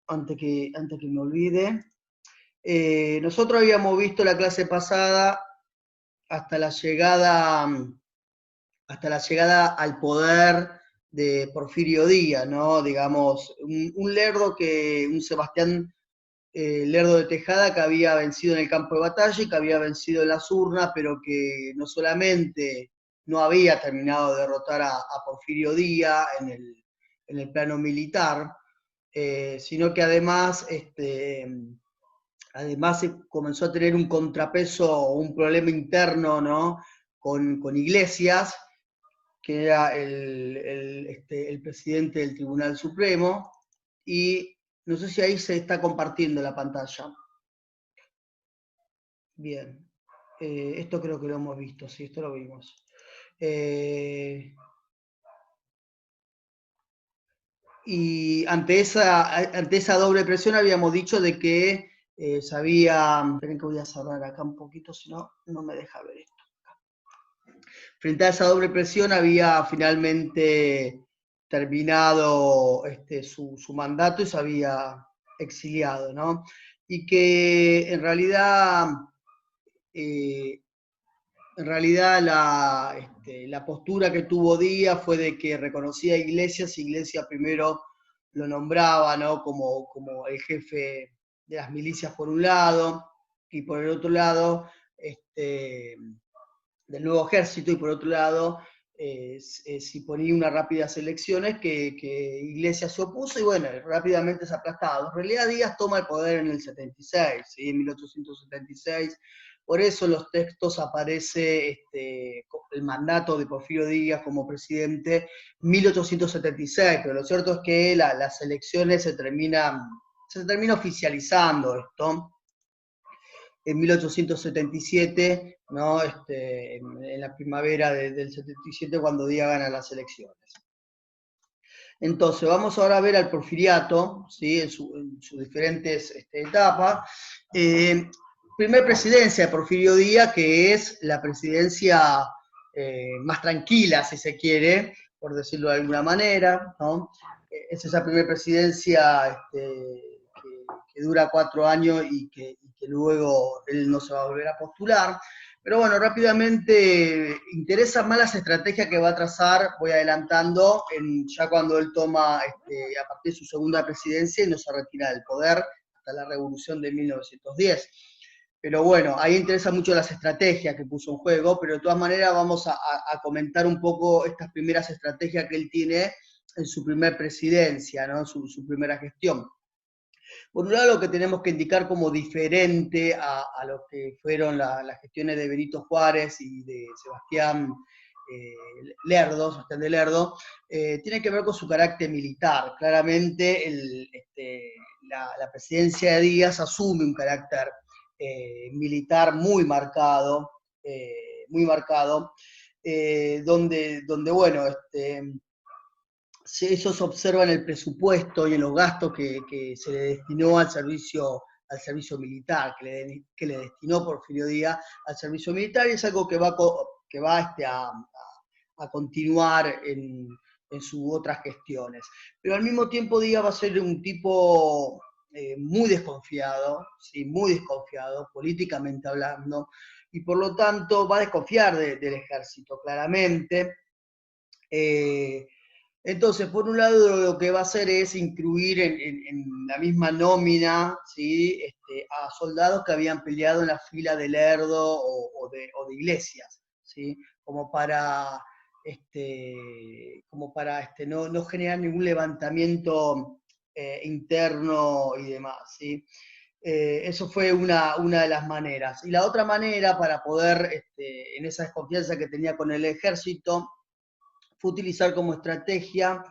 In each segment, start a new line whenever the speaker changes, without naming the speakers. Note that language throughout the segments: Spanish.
antes que me olvide. Nosotros habíamos visto la clase pasada hasta la llegada al poder de Porfirio Díaz, ¿no? Digamos, un Sebastián Lerdo de Tejada que había vencido en el campo de batalla y que había vencido en las urnas, pero que no solamente no había terminado de derrotar a Porfirio Díaz en el plano militar, sino que además comenzó a tener un contrapeso o un problema interno, ¿no? Con Iglesias, que era el presidente del Tribunal Supremo, y no sé si ahí se está compartiendo la pantalla. Bien, esto creo que lo hemos visto, sí, esto lo vimos. Y ante esa doble presión habíamos dicho de que esperen que voy a cerrar acá un poquito, si no, no me deja ver esto. Frente a esa doble presión había finalmente terminado su mandato y se había exiliado, ¿no? Y que en realidad la postura que tuvo Díaz fue de que reconocía a Iglesias primero lo nombraba, ¿no? como el jefe de las milicias por un lado, y por el otro lado, del nuevo ejército, y por otro lado, si ponía unas rápidas elecciones, que Iglesias se opuso, y bueno, rápidamente es aplastado. En realidad Díaz toma el poder en el 76, ¿sí? En 1876, por eso en los textos aparece el mandato de Porfirio Díaz como presidente 1876, pero lo cierto es que las elecciones se termina oficializando esto en 1877, ¿no? En la primavera del 77, cuando Díaz gana las elecciones. Entonces, vamos ahora a ver al porfiriato, ¿sí? en sus diferentes etapas. Primer presidencia de Porfirio Díaz, que es la presidencia más tranquila, si se quiere, por decirlo de alguna manera, ¿no? Es esa primera presidencia que dura 4 años y que luego él no se va a volver a postular. Pero bueno, rápidamente, interesan más las estrategias que va a trazar, voy adelantando, ya cuando él toma, a partir de su segunda presidencia, y no se retira del poder hasta la revolución de 1910. Pero bueno, ahí interesan mucho las estrategias que puso en juego, pero de todas maneras vamos a comentar un poco estas primeras estrategias que él tiene en su primer presidencia, ¿no? su primera gestión. Por un lado, lo que tenemos que indicar como diferente a lo que fueron las gestiones de Benito Juárez y de Sebastián de Lerdo, tiene que ver con su carácter militar. Claramente, la presidencia de Díaz asume un carácter militar muy marcado, donde bueno, eso se observa en el presupuesto y en los gastos que se le destinó al servicio militar, que le destinó Porfirio Díaz al servicio militar, y es algo que va a continuar en sus otras gestiones. Pero al mismo tiempo Díaz va a ser un tipo muy desconfiado, ¿sí? Muy desconfiado, políticamente hablando, y por lo tanto va a desconfiar del ejército, claramente. Entonces, por un lado, lo que va a hacer es incluir en la misma nómina, ¿sí? A soldados que habían peleado en la fila de Lerdo o de Iglesias, ¿sí? Como para no generar ningún levantamiento interno y demás, ¿sí? Eso fue una de las maneras. Y la otra manera para poder, en esa desconfianza que tenía con el ejército, fue utilizar como estrategia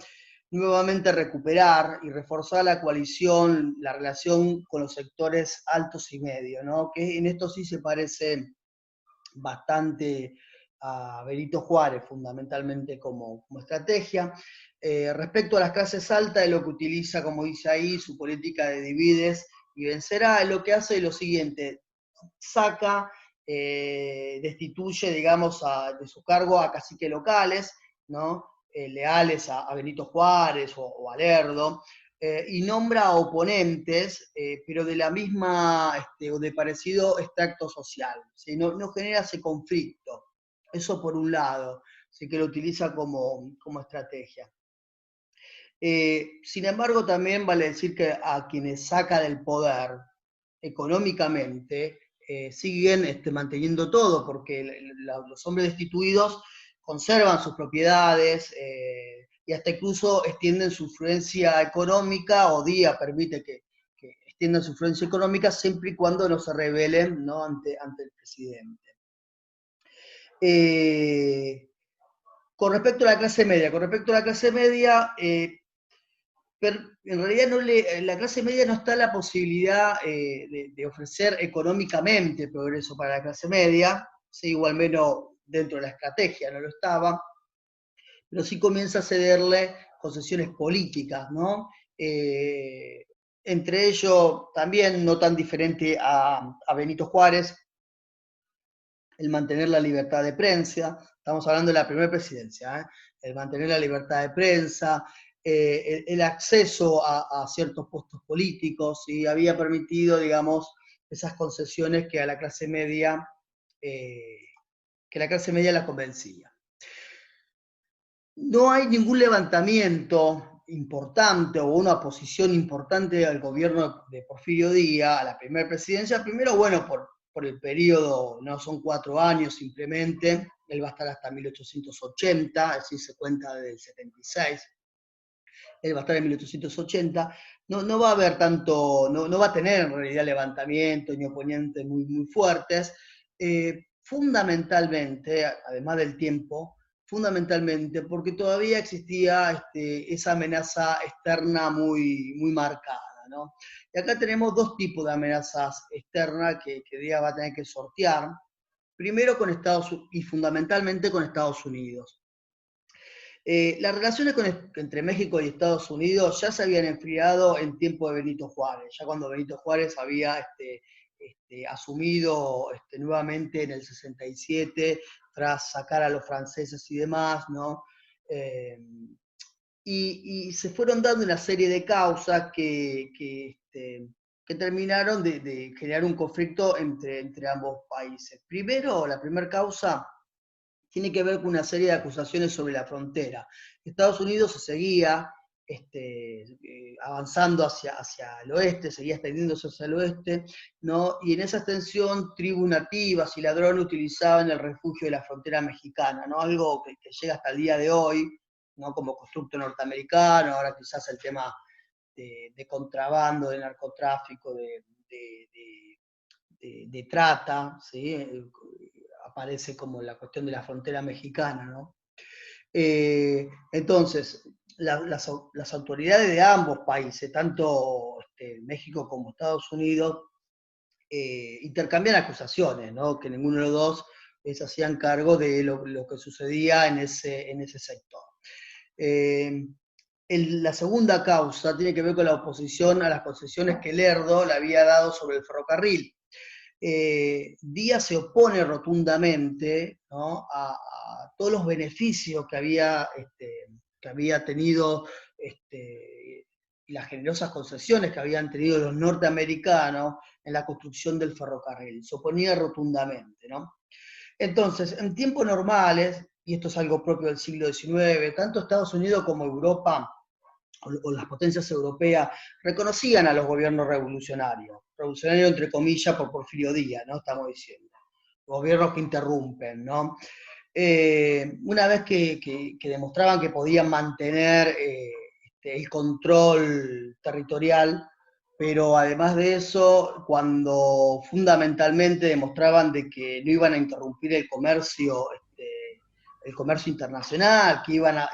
nuevamente recuperar y reforzar la coalición, la relación con los sectores altos y medios, ¿no? Que en esto sí se parece bastante a Benito Juárez, fundamentalmente como estrategia. Respecto a las clases altas, es lo que utiliza, como dice ahí, su política de divides y vencerá. Lo que hace es lo siguiente: saca, destituye, digamos, de su cargo a caciques locales, ¿no? Leales a Benito Juárez o a Lerdo, y nombra oponentes, pero de la misma o de parecido extracto social, ¿sí? No genera ese conflicto. Eso por un lado, sí que lo utiliza como estrategia. Sin embargo, también vale decir que a quienes saca del poder económicamente siguen manteniendo todo, porque los hombres destituidos conservan sus propiedades y hasta incluso extienden su influencia económica, o Díaz permite que extiendan su influencia económica siempre y cuando no se rebelen, ¿no?, ante el presidente. Con respecto a la clase media, pero en realidad la clase media no está en la posibilidad de ofrecer económicamente progreso para la clase media, sí, igual menos dentro de la estrategia no lo estaba, pero sí comienza a cederle concesiones políticas, ¿no? Entre ellos, también no tan diferente a Benito Juárez, el mantener la libertad de prensa, estamos hablando de la primera presidencia, el mantener la libertad de prensa, el acceso a ciertos puestos políticos, y había permitido, digamos, esas concesiones que a la clase media, la convencía. No hay ningún levantamiento importante o una oposición importante al gobierno de Porfirio Díaz, a la primera presidencia, primero, bueno, por el periodo, no son 4 años simplemente, él va a estar hasta 1880, así se cuenta desde el 76, él va a estar en 1880, no va a haber tanto, no va a tener en realidad levantamientos ni oponentes muy fuertes, fundamentalmente, además del tiempo, fundamentalmente porque todavía existía esa amenaza externa muy marcada, ¿no? Y acá tenemos dos tipos de amenazas externas que Díaz va a tener que sortear, primero con Estados Unidos y fundamentalmente con Estados Unidos. Las relaciones entre México y Estados Unidos ya se habían enfriado en tiempo de Benito Juárez, ya cuando Benito Juárez había asumido nuevamente en el 67, tras sacar a los franceses y demás, ¿no? Y se fueron dando una serie de causas que terminaron de generar un conflicto entre ambos países. Primero, la primera causa tiene que ver con una serie de acusaciones sobre la frontera. Estados Unidos se seguía avanzando hacia el oeste, seguía extendiéndose hacia el oeste, ¿no? Y en esa extensión, tribus nativas y ladrones utilizaban el refugio de la frontera mexicana, ¿no? Algo que llega hasta el día de hoy, ¿no? Como constructo norteamericano, ahora quizás el tema de contrabando, de narcotráfico, de trata, ¿sí? Aparece como la cuestión de la frontera mexicana, ¿no? Entonces, las autoridades de ambos países, tanto México como Estados Unidos, intercambian acusaciones, ¿no? Que ninguno de los dos se hacían cargo de lo que sucedía en ese sector. La segunda causa tiene que ver con la oposición a las concesiones que Lerdo le había dado sobre el ferrocarril. Díaz se opone rotundamente, ¿no?, a todos los beneficios que había tenido y las generosas concesiones que habían tenido los norteamericanos en la construcción del ferrocarril. Se oponía rotundamente, ¿no? Entonces, en tiempos normales, y esto es algo propio del siglo XIX, tanto Estados Unidos como Europa, o las potencias europeas, reconocían a los gobiernos revolucionarios entre comillas por Porfirio Díaz, ¿no? Estamos diciendo, gobiernos que interrumpen, ¿no? Una vez que demostraban que podían mantener el control territorial, pero además de eso, cuando fundamentalmente demostraban de que no iban a interrumpir el comercio internacional, que iban a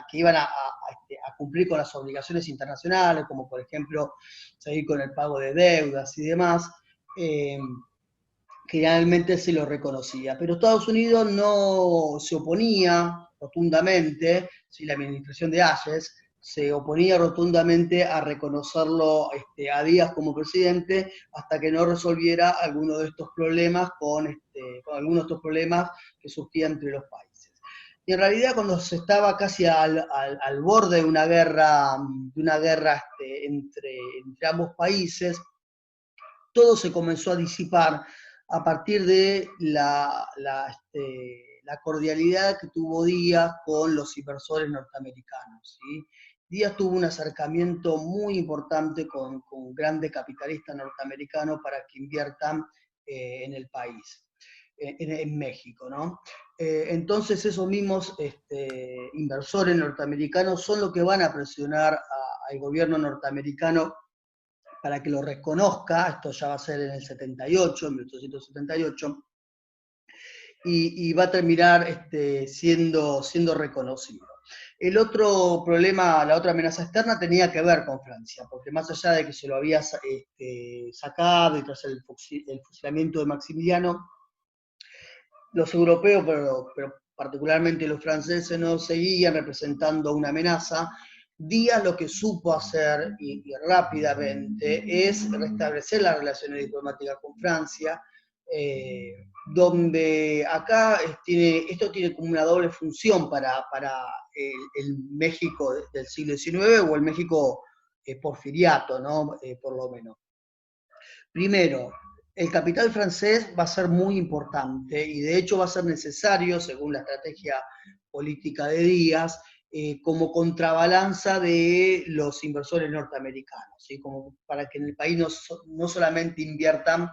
cumplir con las obligaciones internacionales, como por ejemplo seguir con el pago de deudas y demás, generalmente se lo reconocía. Pero Estados Unidos no se oponía rotundamente, ¿sí? La administración de Hayes se oponía rotundamente a reconocerlo a Díaz como presidente hasta que no resolviera alguno de estos problemas con algunos de estos problemas que surgían entre los países. Y en realidad cuando se estaba casi al borde de una guerra, entre ambos países, todo se comenzó a disipar a partir de la cordialidad que tuvo Díaz con los inversores norteamericanos, ¿sí? Díaz tuvo un acercamiento muy importante con grandes capitalistas norteamericanos para que inviertan en el país, en México, ¿no? Entonces esos mismos inversores norteamericanos son los que van a presionar al gobierno norteamericano para que lo reconozca. Esto ya va a ser en el 78, en 1878, y va a terminar siendo reconocido. El otro problema, la otra amenaza externa tenía que ver con Francia, porque más allá de que se lo había sacado y tras el fusilamiento de Maximiliano, los europeos, pero particularmente los franceses, no seguían representando una amenaza. Díaz lo que supo hacer, y rápidamente, es restablecer las relaciones diplomáticas con Francia, donde acá esto tiene como una doble función para el México del siglo XIX o el México porfiriato, ¿no? Por lo menos. Primero, el capital francés va a ser muy importante y de hecho va a ser necesario, según la estrategia política de Díaz, como contrabalanza de los inversores norteamericanos, ¿sí? Como para que en el país no solamente inviertan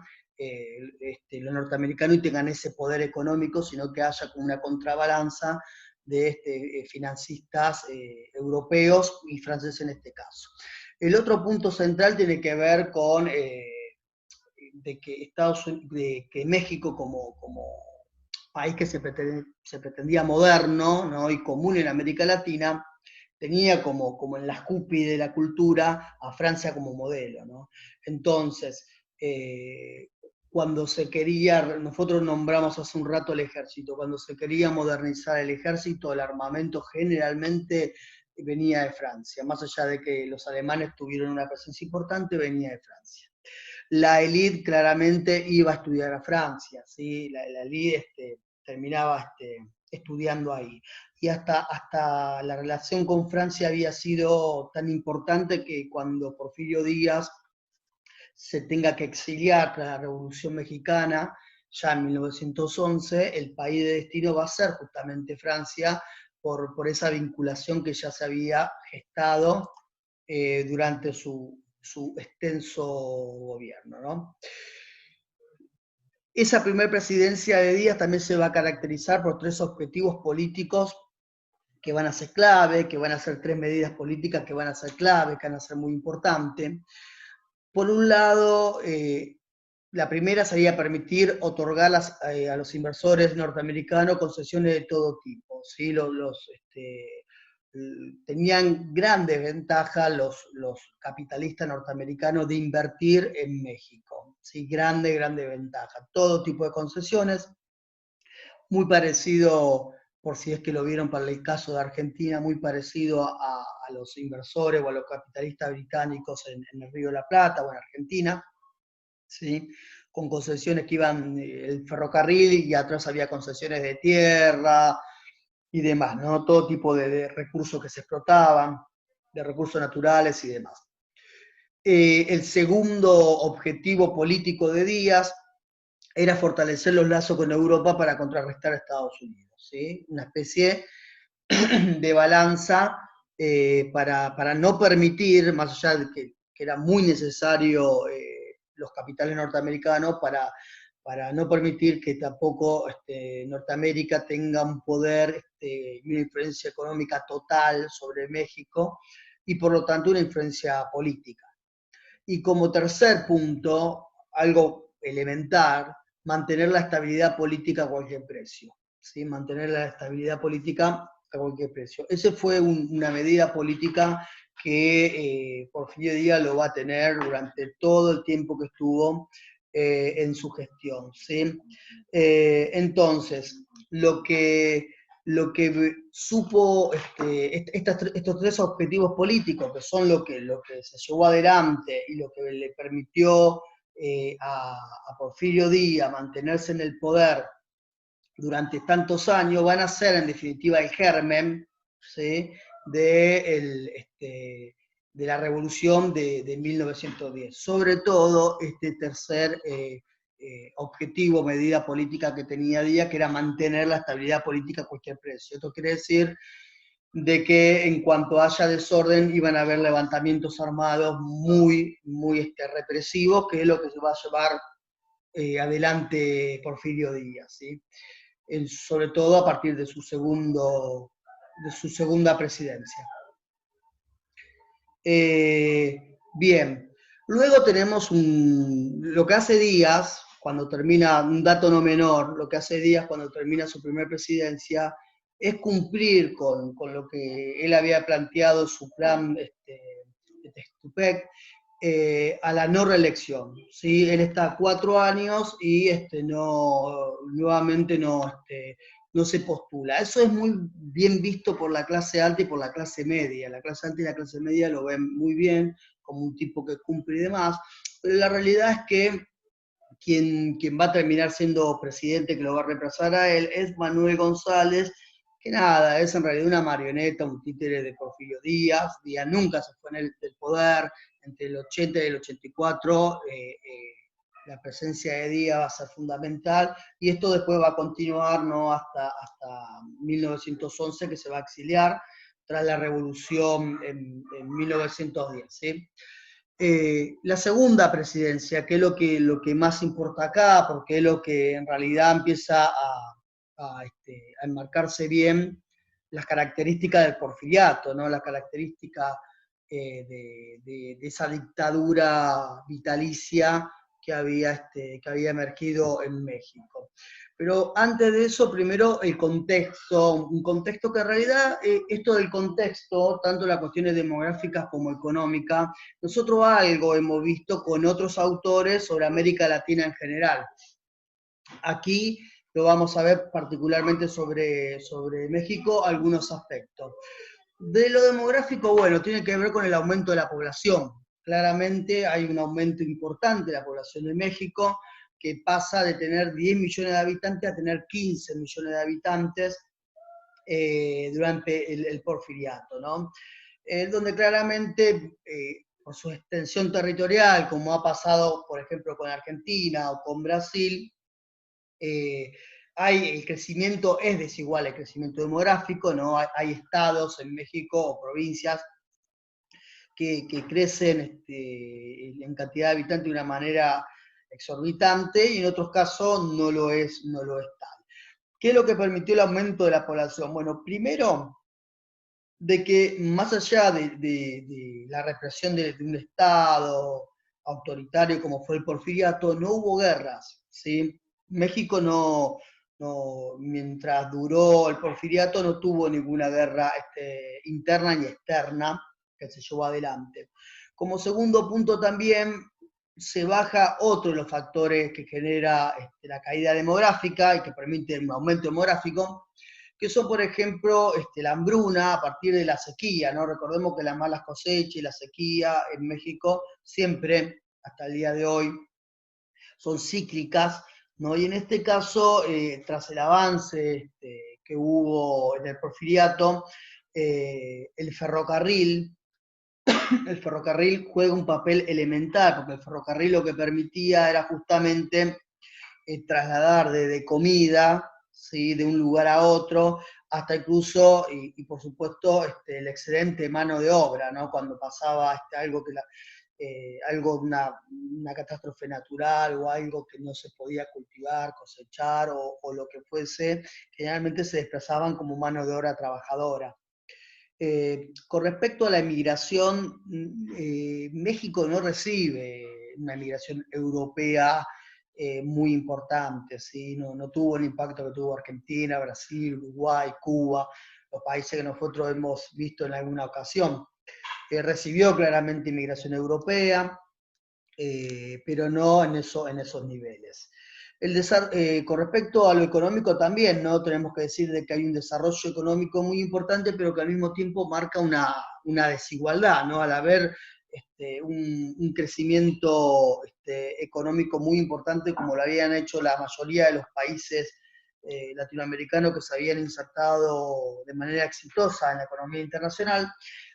los norteamericanos y tengan ese poder económico, sino que haya como una contrabalanza de financistas europeos y franceses en este caso. El otro punto central tiene que ver con de que México como país que se pretendía moderno, ¿no? Y común en América Latina, tenía como en la cúspide de la cultura a Francia como modelo, ¿no? Entonces, cuando se quería, nosotros nombramos hace un rato el ejército, cuando se quería modernizar el ejército, el armamento generalmente venía de Francia, más allá de que los alemanes tuvieron una presencia importante, venía de Francia. La élite claramente iba a estudiar a Francia, ¿sí? La élite terminaba estudiando ahí. Y hasta la relación con Francia había sido tan importante que cuando Porfirio Díaz se tenga que exiliar tras la Revolución Mexicana, ya en 1911, el país de destino va a ser justamente Francia, por esa vinculación que ya se había gestado durante su extenso gobierno, ¿no? Esa primera presidencia de Díaz también se va a caracterizar por tres objetivos políticos que van a ser clave, que van a ser tres medidas políticas que van a ser clave, que van a ser muy importantes. Por un lado, la primera sería permitir otorgar a los inversores norteamericanos concesiones de todo tipo, ¿sí? Tenían grandes ventajas los capitalistas norteamericanos de invertir en México, ¿sí? Grande ventaja. Todo tipo de concesiones, muy parecido, por si es que lo vieron para el caso de Argentina, muy parecido a los inversores o a los capitalistas británicos en el Río de la Plata o en Argentina, ¿sí? Con concesiones que iban el ferrocarril y atrás había concesiones de tierra y demás, ¿no? Todo tipo de recursos que se explotaban, de recursos naturales y demás. El segundo objetivo político de Díaz era fortalecer los lazos con Europa para contrarrestar a Estados Unidos, ¿sí? Una especie de balanza para no permitir, más allá de que era muy necesario los capitales norteamericanos para no permitir que tampoco Norteamérica tenga un poder y una influencia económica total sobre México y por lo tanto una influencia política. Y como tercer punto, algo elemental, mantener la estabilidad política a cualquier precio, ¿sí? Mantener la estabilidad política a cualquier precio. Esa fue una medida política que Porfirio Díaz lo va a tener durante todo el tiempo que estuvo en su gestión, ¿sí? Entonces, lo que supo estos tres objetivos políticos, que son lo que se llevó adelante y lo que le permitió a Porfirio Díaz mantenerse en el poder durante tantos años van a ser en definitiva el germen, ¿sí?, de la revolución de 1910. Sobre todo este tercer objetivo, medida política que tenía Díaz, que era mantener la estabilidad política a cualquier precio. Esto quiere decir de que en cuanto haya desorden iban a haber levantamientos armados muy, muy represivos, que es lo que se va a llevar adelante Porfirio Díaz, ¿sí? Sobre todo a partir de su segunda presidencia. Bien, luego tenemos lo que hace Díaz, cuando termina, un dato no menor, lo que hace Díaz cuando termina su primera presidencia, es cumplir con lo que él había planteado, su plan de Tupac, a la no reelección, ¿sí? Él está 4 años y nuevamente no se postula. Eso es muy bien visto por la clase alta y por la clase media. La clase alta y la clase media lo ven muy bien, como un tipo que cumple y demás, pero la realidad es que quien va a terminar siendo presidente, que lo va a reemplazar a él, es Manuel González, que nada, es en realidad una marioneta, un títere de Porfirio Díaz. Díaz nunca se fue del poder. Entre el 80 y el 84, la presencia de Díaz va a ser fundamental, y esto después va a continuar, ¿no?, hasta 1911, que se va a exiliar tras la revolución en 1910, ¿sí? La segunda presidencia, que es lo que más importa acá, porque es lo que en realidad empieza a enmarcarse bien las características del porfiriato, ¿no?, las características de esa dictadura vitalicia que había emergido en México. Pero antes de eso, primero el contexto, un contexto que en realidad, esto del contexto, tanto las cuestiones demográficas como económicas, nosotros algo hemos visto con otros autores sobre América Latina en general. Aquí lo vamos a ver particularmente sobre México, algunos aspectos. De lo demográfico, bueno, tiene que ver con el aumento de la población. Claramente hay un aumento importante de la población de México, que pasa de tener 10 millones de habitantes a tener 15 millones de habitantes durante el porfiriato, ¿no? Donde claramente, por su extensión territorial, como ha pasado, por ejemplo, con Argentina o con Brasil, el crecimiento es desigual, el crecimiento demográfico, ¿no? Hay estados en México o provincias que crecen en cantidad de habitantes de una manera exorbitante, y en otros casos no lo es tal. ¿Qué es lo que permitió el aumento de la población? Bueno, primero, de que más allá de la represión de un Estado autoritario como fue el porfiriato, no hubo guerras, ¿sí? México mientras duró el porfiriato, no tuvo ninguna guerra interna ni externa que se llevó adelante. Como segundo punto también, se baja otro de los factores que genera la caída demográfica y que permite un aumento demográfico, que son, por ejemplo, la hambruna a partir de la sequía, ¿no? Recordemos que las malas cosechas y la sequía en México siempre, hasta el día de hoy, son cíclicas, ¿no? Y en este caso, tras el avance que hubo en el porfiriato, el ferrocarril juega un papel elemental, porque el ferrocarril lo que permitía era justamente trasladar de comida, ¿sí?, de un lugar a otro, hasta incluso, y por supuesto, el excedente de mano de obra, ¿no? Cuando pasaba una catástrofe natural o algo que no se podía cultivar, cosechar o lo que fuese, generalmente se desplazaban como mano de obra trabajadora. Con respecto a la emigración, México no recibe una emigración europea muy importante, ¿sí? No tuvo el impacto que tuvo Argentina, Brasil, Uruguay, Cuba, los países que nosotros hemos visto en alguna ocasión. Recibió claramente inmigración europea, pero no en esos niveles. Con respecto a lo económico también, ¿no? Tenemos que decir de que hay un desarrollo económico muy importante, pero que al mismo tiempo marca una desigualdad, ¿no? Al haber un crecimiento económico muy importante, como lo habían hecho la mayoría de los países latinoamericanos que se habían insertado de manera exitosa en la economía internacional,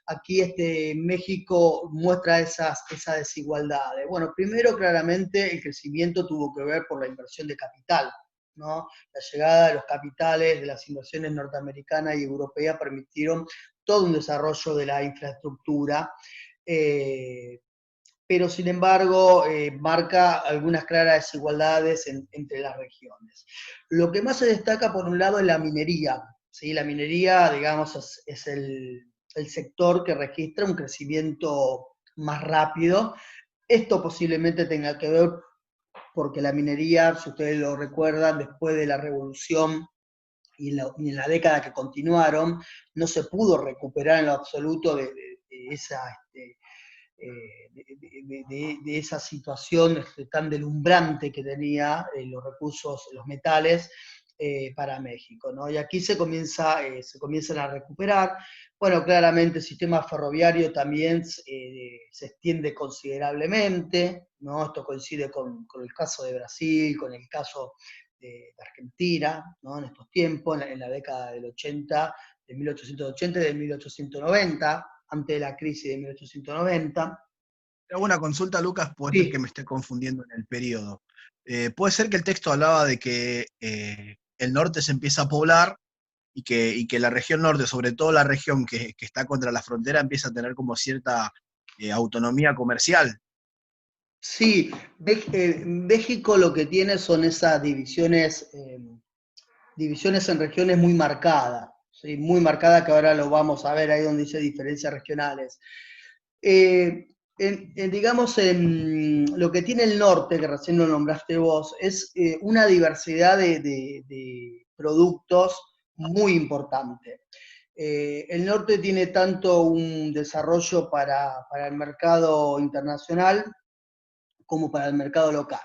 aquí México muestra esas desigualdades. Bueno, primero claramente el crecimiento tuvo que ver por la inversión de capital, ¿no? La llegada de los capitales, de las inversiones norteamericanas y europeas permitieron todo un desarrollo de la infraestructura, pero sin embargo marca algunas claras desigualdades entre las regiones. Lo que más se destaca por un lado es la minería, ¿sí? La minería, digamos, es el sector que registra un crecimiento más rápido. Esto posiblemente tenga que ver porque la minería, si ustedes lo recuerdan, después de la revolución y en la década que continuaron, no se pudo recuperar en lo absoluto de esa, de esa situación tan deslumbrante que tenía los recursos, los metales, para México, ¿no? Y aquí se comienzan a recuperar. Bueno, claramente el sistema ferroviario también se extiende considerablemente, ¿no? Esto coincide con el caso de Brasil, con el caso de Argentina, ¿no? En estos tiempos, en la década del 80, de 1880 y de 1890, antes de la crisis de 1890.
Te hago una consulta, Lucas, puede ser que
Sí,
me esté confundiendo en el periodo. Puede ser que el texto hablaba de que el norte se empieza a poblar y que la región norte, sobre todo la región que está contra la frontera, empieza a tener como cierta autonomía comercial.
sí, México lo que tiene son esas divisiones en regiones muy marcadas, ¿sí? Muy marcadas, que ahora lo vamos a ver ahí donde dice diferencias regionales. Eh, digamos, en lo que tiene el norte, que recién lo nombraste vos, es una diversidad de productos muy importante. El norte tiene tanto un desarrollo para el mercado internacional como para el mercado local.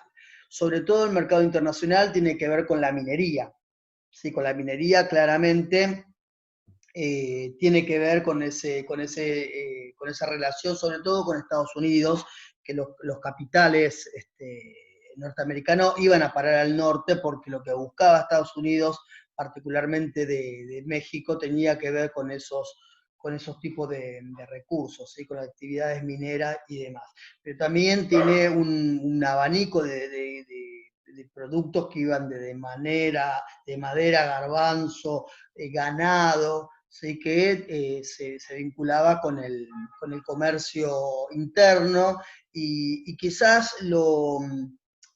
Sobre todo el mercado internacional tiene que ver con la minería. Sí, con la minería claramente tiene que ver con esa relación, sobre todo con Estados Unidos, que los capitales norteamericanos iban a parar al norte porque lo que buscaba Estados Unidos, particularmente de México, tenía que ver con esos tipos de recursos, ¿sí? Con actividades mineras y demás. Pero también tiene un abanico de productos que iban de madera, garbanzo, ganado, ¿sí? Que se vinculaba con el comercio interno y quizás lo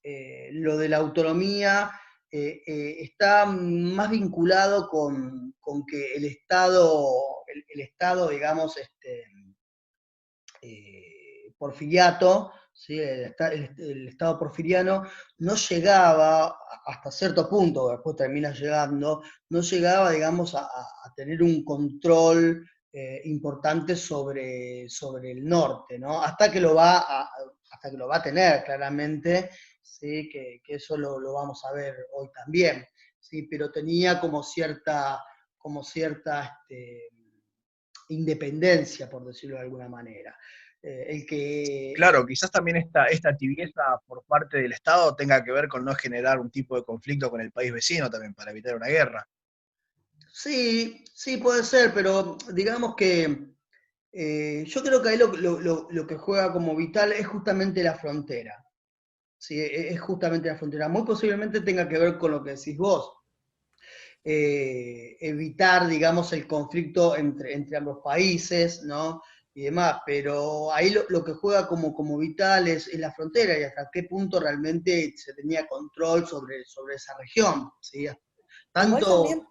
de la autonomía está más vinculado con que el Estado, digamos, porfiriato, ¿sí? El Estado porfiriano no llegaba hasta cierto punto, después termina llegando, no llegaba, digamos, a tener un control importante sobre el norte, ¿no? Hasta que lo va a tener, claramente, ¿sí? Que eso lo vamos a ver hoy también, ¿sí? Pero tenía como cierta independencia, por decirlo de alguna manera. El que
Claro, quizás también esta tibieza por parte del Estado tenga que ver con no generar un tipo de conflicto con el país vecino también, para evitar una guerra.
Sí, sí puede ser, pero digamos que yo creo que ahí lo que juega como vital es justamente la frontera. Sí, es justamente la frontera. Muy posiblemente tenga que ver con lo que decís vos. Evitar, digamos, el conflicto entre ambos países, ¿no? Y demás, pero ahí lo que juega como vital es la frontera y hasta qué punto realmente se tenía control sobre esa región, ¿sí?
Igual
Tanto,
también,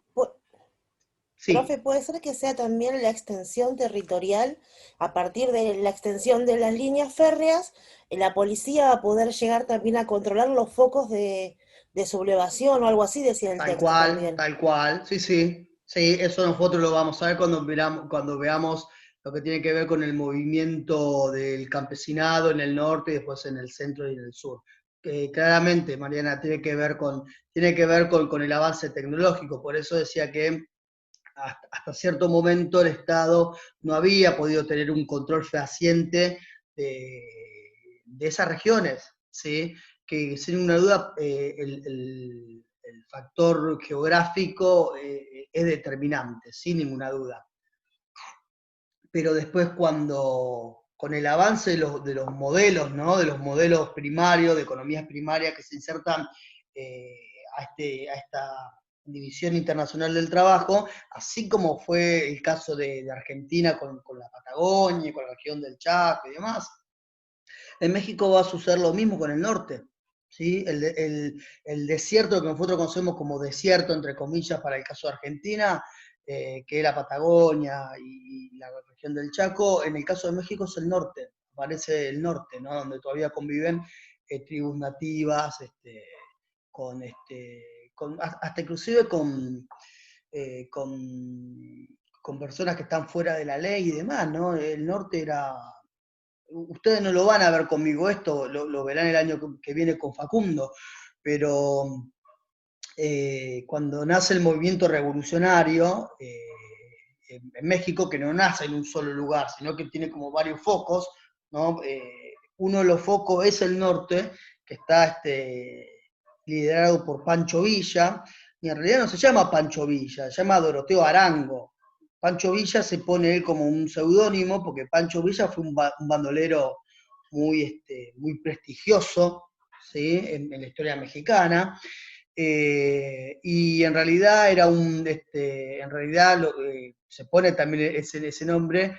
sí,
profe, puede ser que sea también la extensión territorial, a partir de la extensión de las líneas férreas, la policía va a poder llegar también a controlar los focos de sublevación o algo así, decía el texto también.
tal cual, sí, sí, sí, eso nosotros lo vamos a ver cuando veamos lo que tiene que ver con el movimiento del campesinado en el norte y después en el centro y en el sur. Claramente, Mariana, tiene que ver con el avance tecnológico, por eso decía que hasta cierto momento el Estado no había podido tener un control fehaciente de, de esas regiones, ¿sí? Que sin una duda el factor geográfico es determinante, sin ninguna duda. Pero después con el avance de los modelos, ¿no? De los modelos primarios, de economías primarias que se insertan a esta división internacional del trabajo, así como fue el caso de Argentina con la Patagonia, con la región del Chaco y demás, en México va a suceder lo mismo con el norte. ¿Sí? El desierto que nosotros conocemos como desierto, entre comillas, para el caso de Argentina, que es la Patagonia y la región del Chaco, en el caso de México es el norte, aparece el norte, ¿no? Donde todavía conviven tribus nativas, hasta inclusive con personas que están fuera de la ley y demás, ¿no? El norte era... Ustedes no lo van a ver conmigo esto, lo verán el año que viene con Facundo, pero cuando nace el movimiento revolucionario en México, que no nace en un solo lugar, sino que tiene como varios focos, ¿no? Uno de los focos es el norte, que está liderado por Pancho Villa, y en realidad no se llama Pancho Villa, se llama Doroteo Arango. Pancho Villa se pone él como un seudónimo, porque Pancho Villa fue un bandolero muy prestigioso, ¿sí? En la historia mexicana, y en realidad se pone también ese nombre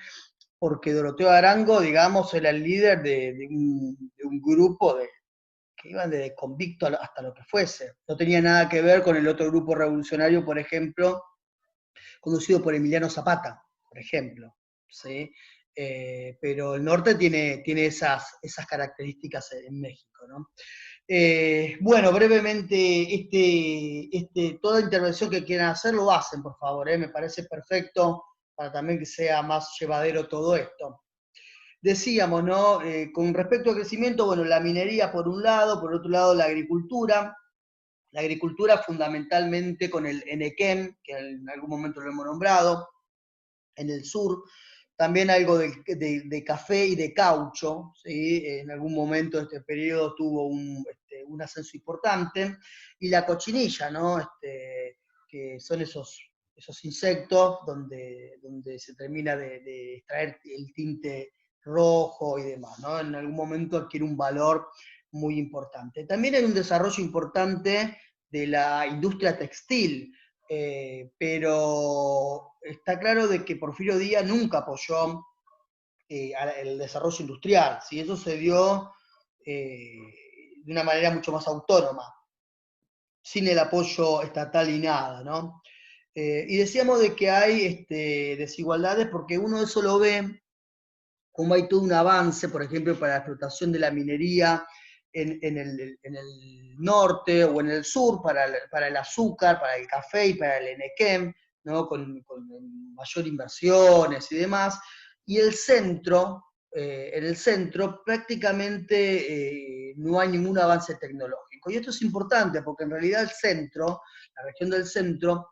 porque Doroteo Arango, digamos, era el líder de un grupo que iban desde convicto hasta lo que fuese. No tenía nada que ver con el otro grupo revolucionario, por ejemplo, conducido por Emiliano Zapata, por ejemplo, ¿sí? Pero el norte tiene esas características en México, ¿no? Bueno, brevemente, toda intervención que quieran hacer lo hacen, por favor, me parece perfecto para también que sea más llevadero todo esto. Decíamos, ¿no? Con respecto al crecimiento, bueno, la minería por un lado, por otro lado la agricultura fundamentalmente con el Enequén, que en algún momento lo hemos nombrado, en el sur, también algo de café y de caucho, ¿sí? En algún momento de este periodo tuvo un ascenso importante, y la cochinilla, ¿no? Que son esos insectos donde se termina de extraer el tinte rojo y demás, ¿no? En algún momento adquiere un valor muy importante. También hay un desarrollo importante de la industria textil, pero está claro de que Porfirio Díaz nunca apoyó el desarrollo industrial, ¿sí? Eso se dio de una manera mucho más autónoma, sin el apoyo estatal y nada, ¿no? Y decíamos de que hay desigualdades porque uno eso lo ve como hay todo un avance, por ejemplo, para la explotación de la minería en el norte o en el sur, para el azúcar, para el café y para el enequén, ¿no? Con mayor inversiones y demás. Y el centro, en el centro prácticamente no hay ningún avance tecnológico. Y esto es importante porque en realidad el centro, la región del centro,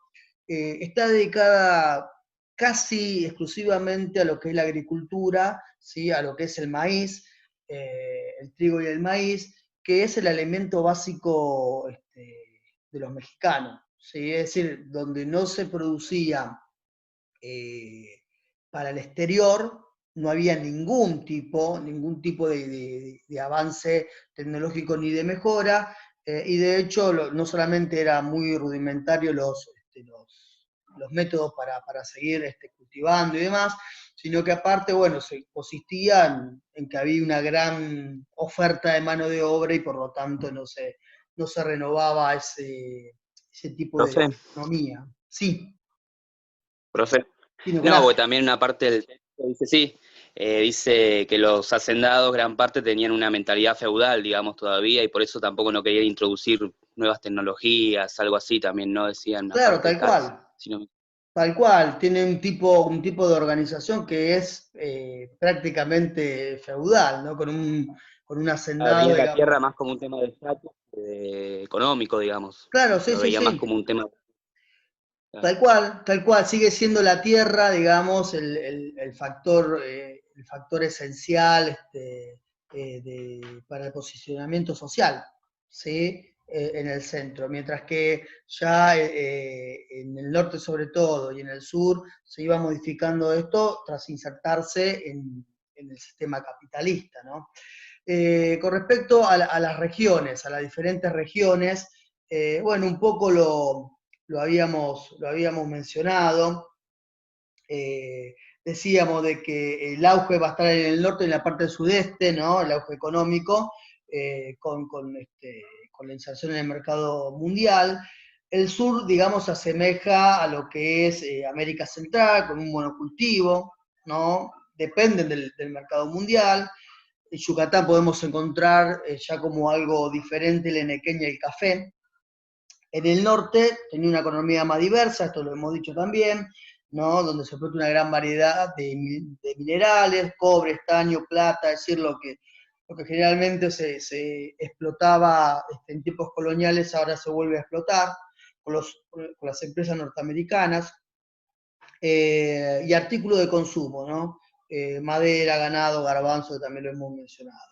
está dedicada casi exclusivamente a lo que es la agricultura, ¿sí? A lo que es el maíz, el trigo y el maíz, que es el alimento básico de los mexicanos, ¿sí? Es decir, donde no se producía para el exterior, no había ningún tipo de avance tecnológico ni de mejora, y de hecho no solamente era muy rudimentario los métodos para seguir cultivando y demás, sino que aparte, bueno, se consistía en que había una gran oferta de mano de obra y por lo tanto no se renovaba ese tipo de
Profe,
economía. Sí,
profe.
sí,
No,
Nicolás.
porque también una parte del texto dice sí, dice que los hacendados, gran parte, tenían una mentalidad feudal, digamos, todavía, y por eso tampoco no querían introducir nuevas tecnologías, algo así también, ¿no? Decían una
Claro,
parte de
tal
Katz.
cual.
Sino,
Tal cual, tiene un tipo de organización que es prácticamente feudal, ¿no? Con un hacendado,
veía la
digamos.
tierra más como un tema de estatus económico, digamos.
Claro, sí,
Lo
sí,
veía más
sí.
como un tema. Claro.
Tal cual, sigue siendo la tierra, digamos, el factor esencial para el posicionamiento social, ¿sí? en el centro, mientras que ya en el norte sobre todo y en el sur se iba modificando esto tras insertarse en el sistema capitalista, ¿no? Con respecto a las regiones, a las diferentes regiones, bueno, un poco lo habíamos mencionado. Decíamos de que el auge va a estar en el norte y en la parte del sudeste, ¿no? El auge económico, con la inserción en el mercado mundial. El sur, digamos, se asemeja a lo que es América Central, con un monocultivo, ¿no? Dependen del mercado mundial. En Yucatán podemos encontrar ya como algo diferente el enequén y el café. En el norte tenía una economía más diversa, esto lo hemos dicho también, ¿no? Donde se explota una gran variedad de minerales, cobre, estaño, plata, es decir, lo que generalmente se explotaba en tiempos coloniales, ahora se vuelve a explotar con las empresas norteamericanas, y artículos de consumo, ¿no? Madera, ganado, garbanzo, que también lo hemos mencionado.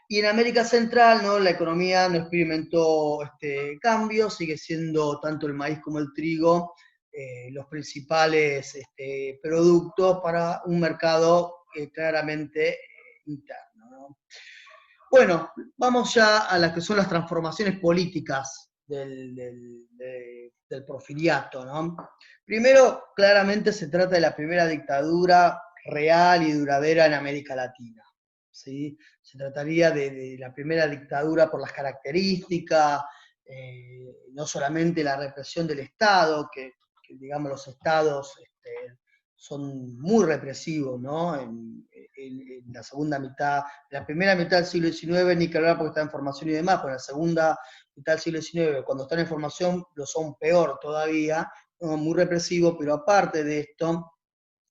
Y en América Central, ¿no? La economía no experimentó cambios, sigue siendo tanto el maíz como el trigo los principales productos para un mercado claramente interno, ¿no? Bueno, vamos ya a las que son las transformaciones políticas del porfiriato, ¿no? Primero, claramente se trata de la primera dictadura real y duradera en América Latina, ¿sí? Se trataría de la primera dictadura por las características, no solamente la represión del Estado, que digamos los estados son muy represivos, ¿no? En la segunda mitad, la primera mitad del siglo XIX, ni que hablar porque está en formación y demás, pero en la segunda mitad del siglo XIX, cuando están en formación, lo son peor todavía, ¿no? Muy represivo, pero aparte de esto,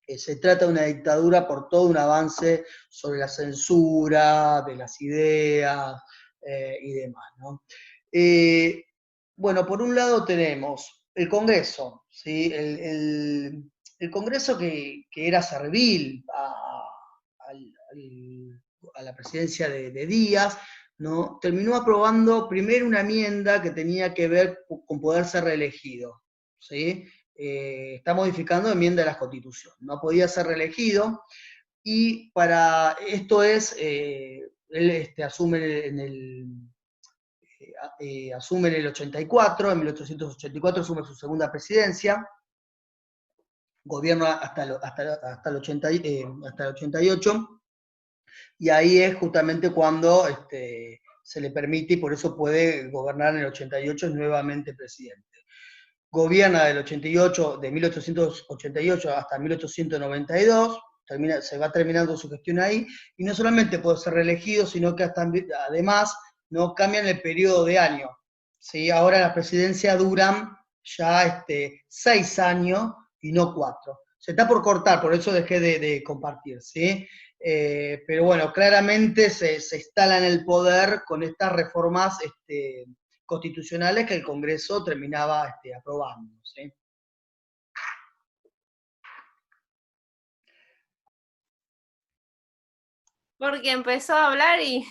se trata de una dictadura por todo un avance sobre la censura, de las ideas y demás, ¿no? Bueno, por un lado tenemos el Congreso, ¿sí? El Congreso que era servil a la presidencia de Díaz, ¿no? Terminó aprobando primero una enmienda que tenía que ver con poder ser reelegido, ¿sí? Está modificando enmienda de la Constitución, no podía ser reelegido, y para esto él asume asume en el 84, en 1884 asume su segunda presidencia, gobierna hasta el 88, y ahí es justamente cuando se le permite, y por eso puede gobernar en el 88, es nuevamente presidente. Gobierna de 1888 hasta 1892, se va terminando su gestión ahí, y no solamente puede ser reelegido, sino que además no cambian el periodo de año, ¿sí? Ahora las presidencias duran ya 6 años y no 4. Se está por cortar, por eso dejé de compartir, ¿sí? Pero bueno, claramente se instala en el poder con estas reformas constitucionales que el Congreso terminaba aprobando, ¿sí?
Porque empezó a hablar y...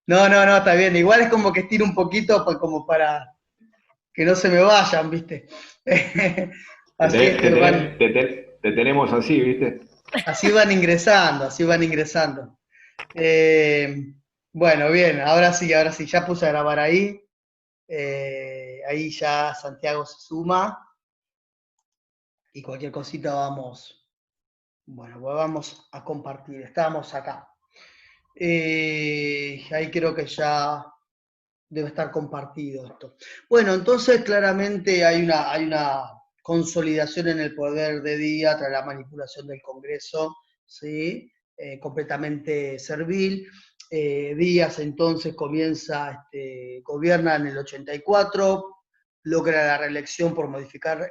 No, está bien. Igual es como que estiro un poquito como para que no se me vayan, ¿viste? Así
te tenemos así, ¿viste?
Así van ingresando, bueno, bien, ahora sí, ya puse a grabar ahí. Ahí ya Santiago se suma. Y cualquier cosita vamos a compartir. Estábamos acá. Ahí creo que ya debe estar compartido esto. Bueno, entonces claramente hay una consolidación en el poder de Díaz tras la manipulación del Congreso, ¿sí? Completamente servil. Díaz entonces gobierna en el 84, logra la reelección por modificar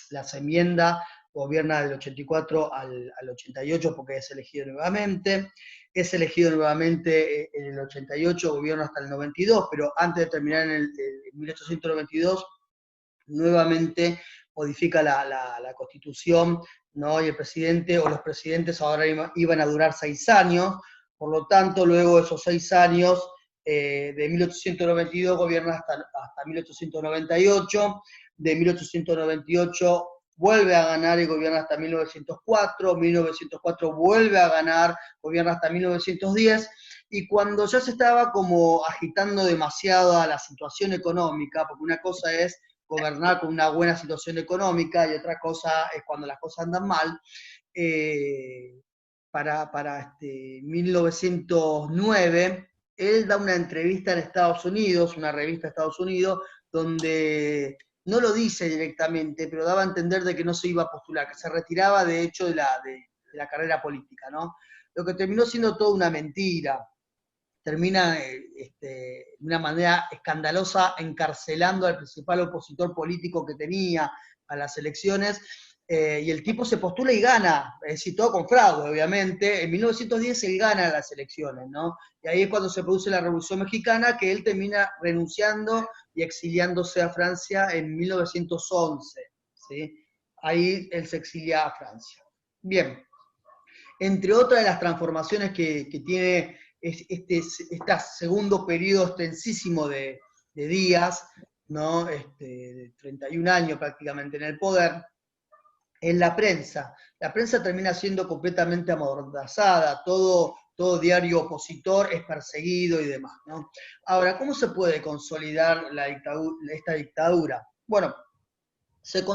las enmiendas, gobierna del 84 al 88 porque es elegido nuevamente. Es elegido nuevamente en el 88, gobierno hasta el 92, pero antes de terminar en 1892, nuevamente modifica la Constitución, ¿no? Y el presidente o los presidentes ahora iban a durar 6 años, por lo tanto, luego de esos 6 años, de 1892 gobierna hasta 1898, de 1898 vuelve a ganar y gobierna hasta 1904, 1904 vuelve a ganar, gobierna hasta 1910, y cuando ya se estaba como agitando demasiado a la situación económica, porque una cosa es gobernar con una buena situación económica y otra cosa es cuando las cosas andan mal, para 1909, él da una entrevista en Estados Unidos, una revista de Estados Unidos, donde no lo dice directamente, pero daba a entender de que no se iba a postular, que se retiraba de hecho de la carrera política, ¿no? Lo que terminó siendo toda una mentira. Termina de una manera escandalosa encarcelando al principal opositor político que tenía a las elecciones, y el tipo se postula y gana, es decir, todo con fraude, obviamente. En 1910 él gana las elecciones, ¿no? Y ahí es cuando se produce la Revolución Mexicana, que él termina renunciando y exiliándose a Francia en 1911, ¿sí? Ahí él se exilia a Francia. Bien, entre otras de las transformaciones que tiene este segundo periodo extensísimo de Díaz, ¿no? De 31 años prácticamente en el poder, en la prensa. La prensa termina siendo completamente amordazada, todo diario opositor es perseguido y demás, ¿no? Ahora, ¿cómo se puede consolidar esta dictadura? Bueno, se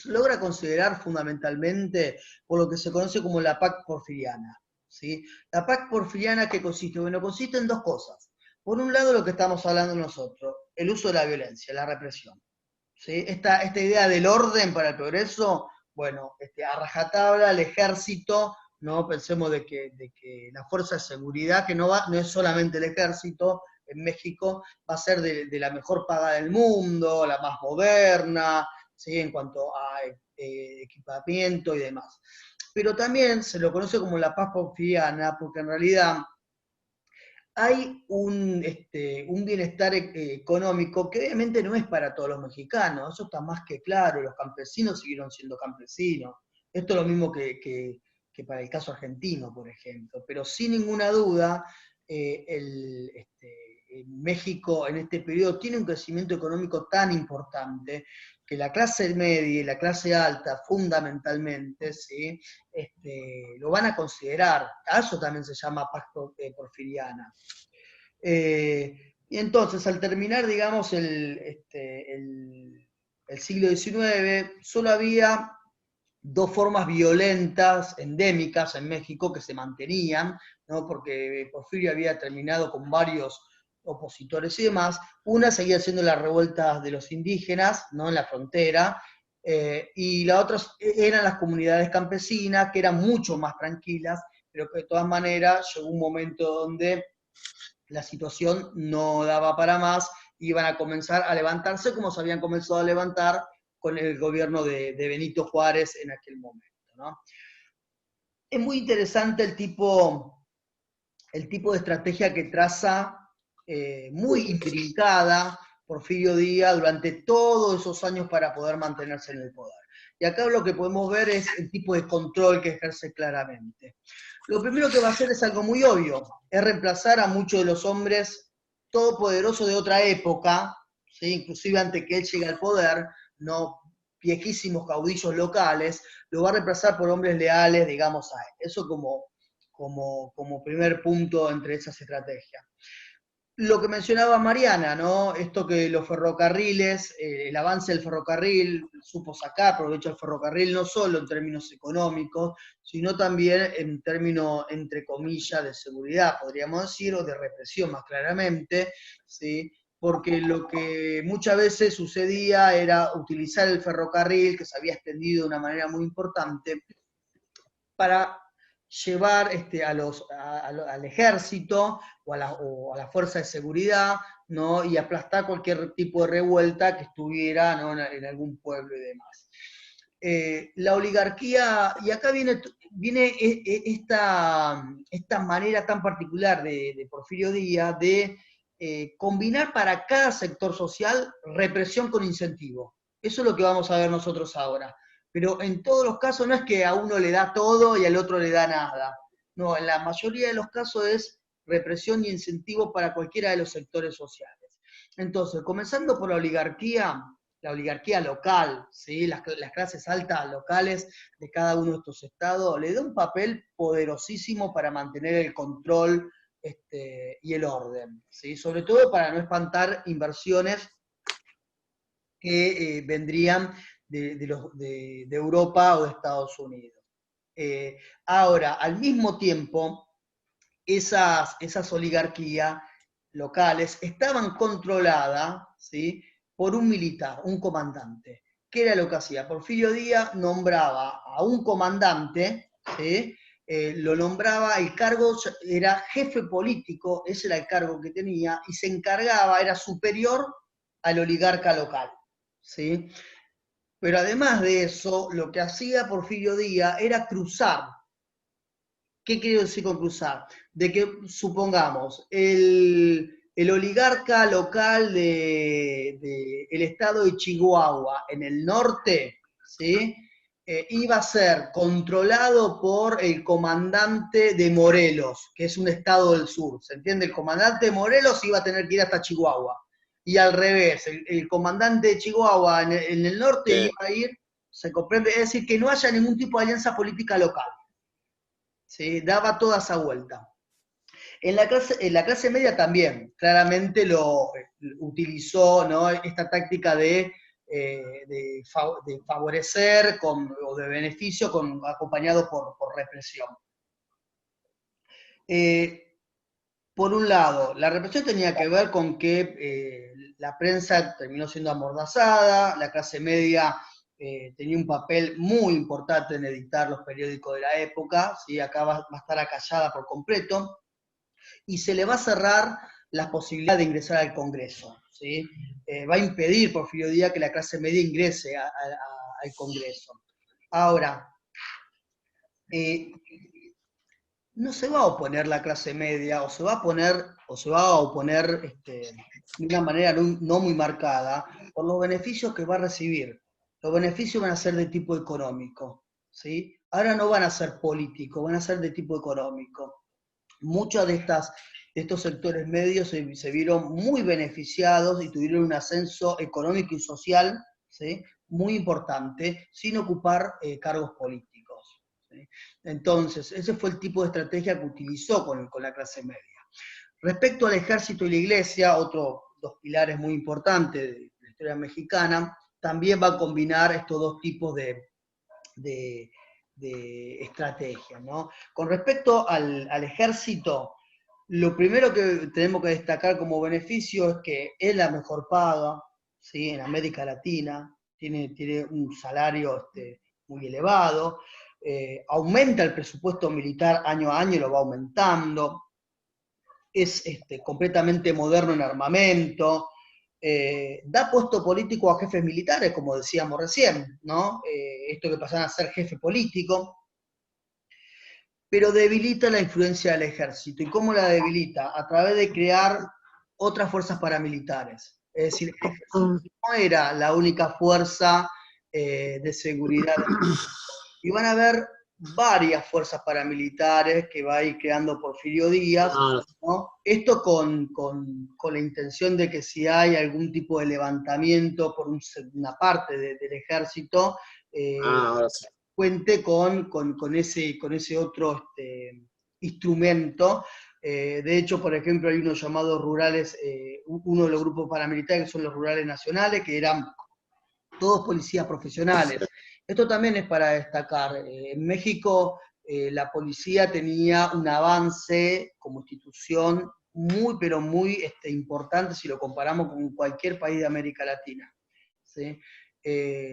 logra considerar fundamentalmente por lo que se conoce como la PAC porfiriana, ¿sí? La PAC porfiriana, ¿qué consiste? Bueno, consiste en dos cosas. Por un lado, lo que estamos hablando nosotros, el uso de la violencia, la represión, ¿sí? Esta idea del orden para el progreso, bueno, a rajatabla, el ejército, ¿no? Pensemos de que la fuerza de seguridad, que no es solamente el ejército, en México va a ser de la mejor paga del mundo, la más moderna, ¿sí? En cuanto a equipamiento y demás. Pero también se lo conoce como la paz porfiriana, porque en realidad hay un bienestar económico que obviamente no es para todos los mexicanos, eso está más que claro, los campesinos siguieron siendo campesinos. Esto es lo mismo que para el caso argentino, por ejemplo, pero sin ninguna duda, México en este periodo tiene un crecimiento económico tan importante que la clase media y la clase alta, fundamentalmente, ¿sí? Lo van a considerar. A eso también se llama paz porfiriana. Y entonces, al terminar, digamos, el siglo XIX, solo había dos formas violentas, endémicas en México, que se mantenían, ¿no? Porque Porfirio había terminado con varios opositores y demás. Una seguía siendo las revueltas de los indígenas, ¿no? En la frontera, y la otra eran las comunidades campesinas, que eran mucho más tranquilas, pero que de todas maneras llegó un momento donde la situación no daba para más, iban a comenzar a levantarse como se habían comenzado a levantar con el gobierno de Benito Juárez en aquel momento, ¿no? Es muy interesante el tipo de estrategia que traza, muy intrincada, Porfirio Díaz durante todos esos años para poder mantenerse en el poder. Y acá lo que podemos ver es el tipo de control que ejerce claramente. Lo primero que va a hacer es algo muy obvio, es reemplazar a muchos de los hombres todopoderosos de otra época, ¿sí? Inclusive antes que él llegue al poder, no viejísimos caudillos locales, lo va a reemplazar por hombres leales, digamos, a él. Eso como primer punto entre esas estrategias. Lo que mencionaba Mariana, ¿no? Esto que los ferrocarriles, el avance del ferrocarril, supo sacar provecho al ferrocarril no solo en términos económicos, sino también en términos, entre comillas, de seguridad, podríamos decir, o de represión más claramente, ¿sí? Porque lo que muchas veces sucedía era utilizar el ferrocarril, que se había extendido de una manera muy importante, para llevar al ejército o a la fuerza de seguridad, ¿no? Y aplastar cualquier tipo de revuelta que estuviera, ¿no? en algún pueblo y demás. La oligarquía, y acá viene esta manera tan particular de Porfirio Díaz de combinar para cada sector social represión con incentivo. Eso es lo que vamos a ver nosotros ahora. Pero en todos los casos no es que a uno le da todo y al otro le da nada. No, en la mayoría de los casos es represión y incentivo para cualquiera de los sectores sociales. Entonces, comenzando por la oligarquía local, ¿sí? Las clases altas locales de cada uno de estos estados, le da un papel poderosísimo para mantener el control y el orden, ¿sí? Sobre todo para no espantar inversiones que vendrían de Europa o de Estados Unidos. Ahora, al mismo tiempo, esas oligarquías locales estaban controladas, ¿sí?, por un militar, un comandante. ¿Qué era lo que hacía? Porfirio Díaz nombraba a un comandante, ¿sí? Lo nombraba, el cargo era jefe político, ese era el cargo que tenía, y se encargaba, era superior al oligarca local, ¿sí? Pero además de eso, lo que hacía Porfirio Díaz era cruzar. ¿Qué quiero decir con cruzar? De que, supongamos, el oligarca local del estado de Chihuahua, en el norte, ¿sí?, iba a ser controlado por el comandante de Morelos, que es un estado del sur, ¿se entiende? El comandante de Morelos iba a tener que ir hasta Chihuahua, y al revés, el comandante de Chihuahua en el norte iba a ir, se comprende, es decir, que no haya ningún tipo de alianza política local. ¿Sí? Daba toda esa vuelta. En la clase media también, claramente lo utilizó, ¿no?, esta táctica de favorecer o de beneficio acompañado por represión. Por un lado, la represión tenía que ver con que la prensa terminó siendo amordazada, la clase media tenía un papel muy importante en editar los periódicos de la época, ¿sí? Acá va a estar acallada por completo, y se le va a cerrar la posibilidad de ingresar al Congreso, ¿sí? Va a impedir Porfirio Díaz que la clase media ingrese al Congreso. Ahora, no se va a oponer la clase media, o se va a oponer de una manera no muy marcada, por los beneficios que va a recibir. Los beneficios van a ser de tipo económico, ¿sí? Ahora no van a ser políticos, van a ser de tipo económico. Muchos de estos sectores medios se vieron muy beneficiados y tuvieron un ascenso económico y social, ¿sí?, muy importante, sin ocupar cargos políticos, ¿sí? Entonces, ese fue el tipo de estrategia que utilizó con la clase media. Respecto al ejército y la iglesia, otros dos pilares muy importantes de la historia mexicana, también va a combinar estos dos tipos de estrategia, ¿no? Con respecto al ejército, lo primero que tenemos que destacar como beneficio es que es la mejor paga, ¿sí?, en América Latina, tiene un salario muy elevado, aumenta el presupuesto militar año a año, lo va aumentando, es completamente moderno en armamento, da puesto político a jefes militares, como decíamos recién, ¿no? Esto que pasan a ser jefe político, pero debilita la influencia del ejército. ¿Y cómo la debilita? A través de crear otras fuerzas paramilitares. Es decir, el ejército no era la única fuerza de seguridad. Y van a haber varias fuerzas paramilitares que va a ir creando Porfirio Díaz, ¿no? Esto con la intención de que si hay algún tipo de levantamiento por una parte del ejército, cuente con ese otro instrumento. De hecho, por ejemplo, hay unos llamados rurales, uno de los grupos paramilitares que son los rurales nacionales, que eran todos policías profesionales. Esto también es para destacar. En México la policía tenía un avance como institución muy, pero muy importante si lo comparamos con cualquier país de América Latina, ¿sí?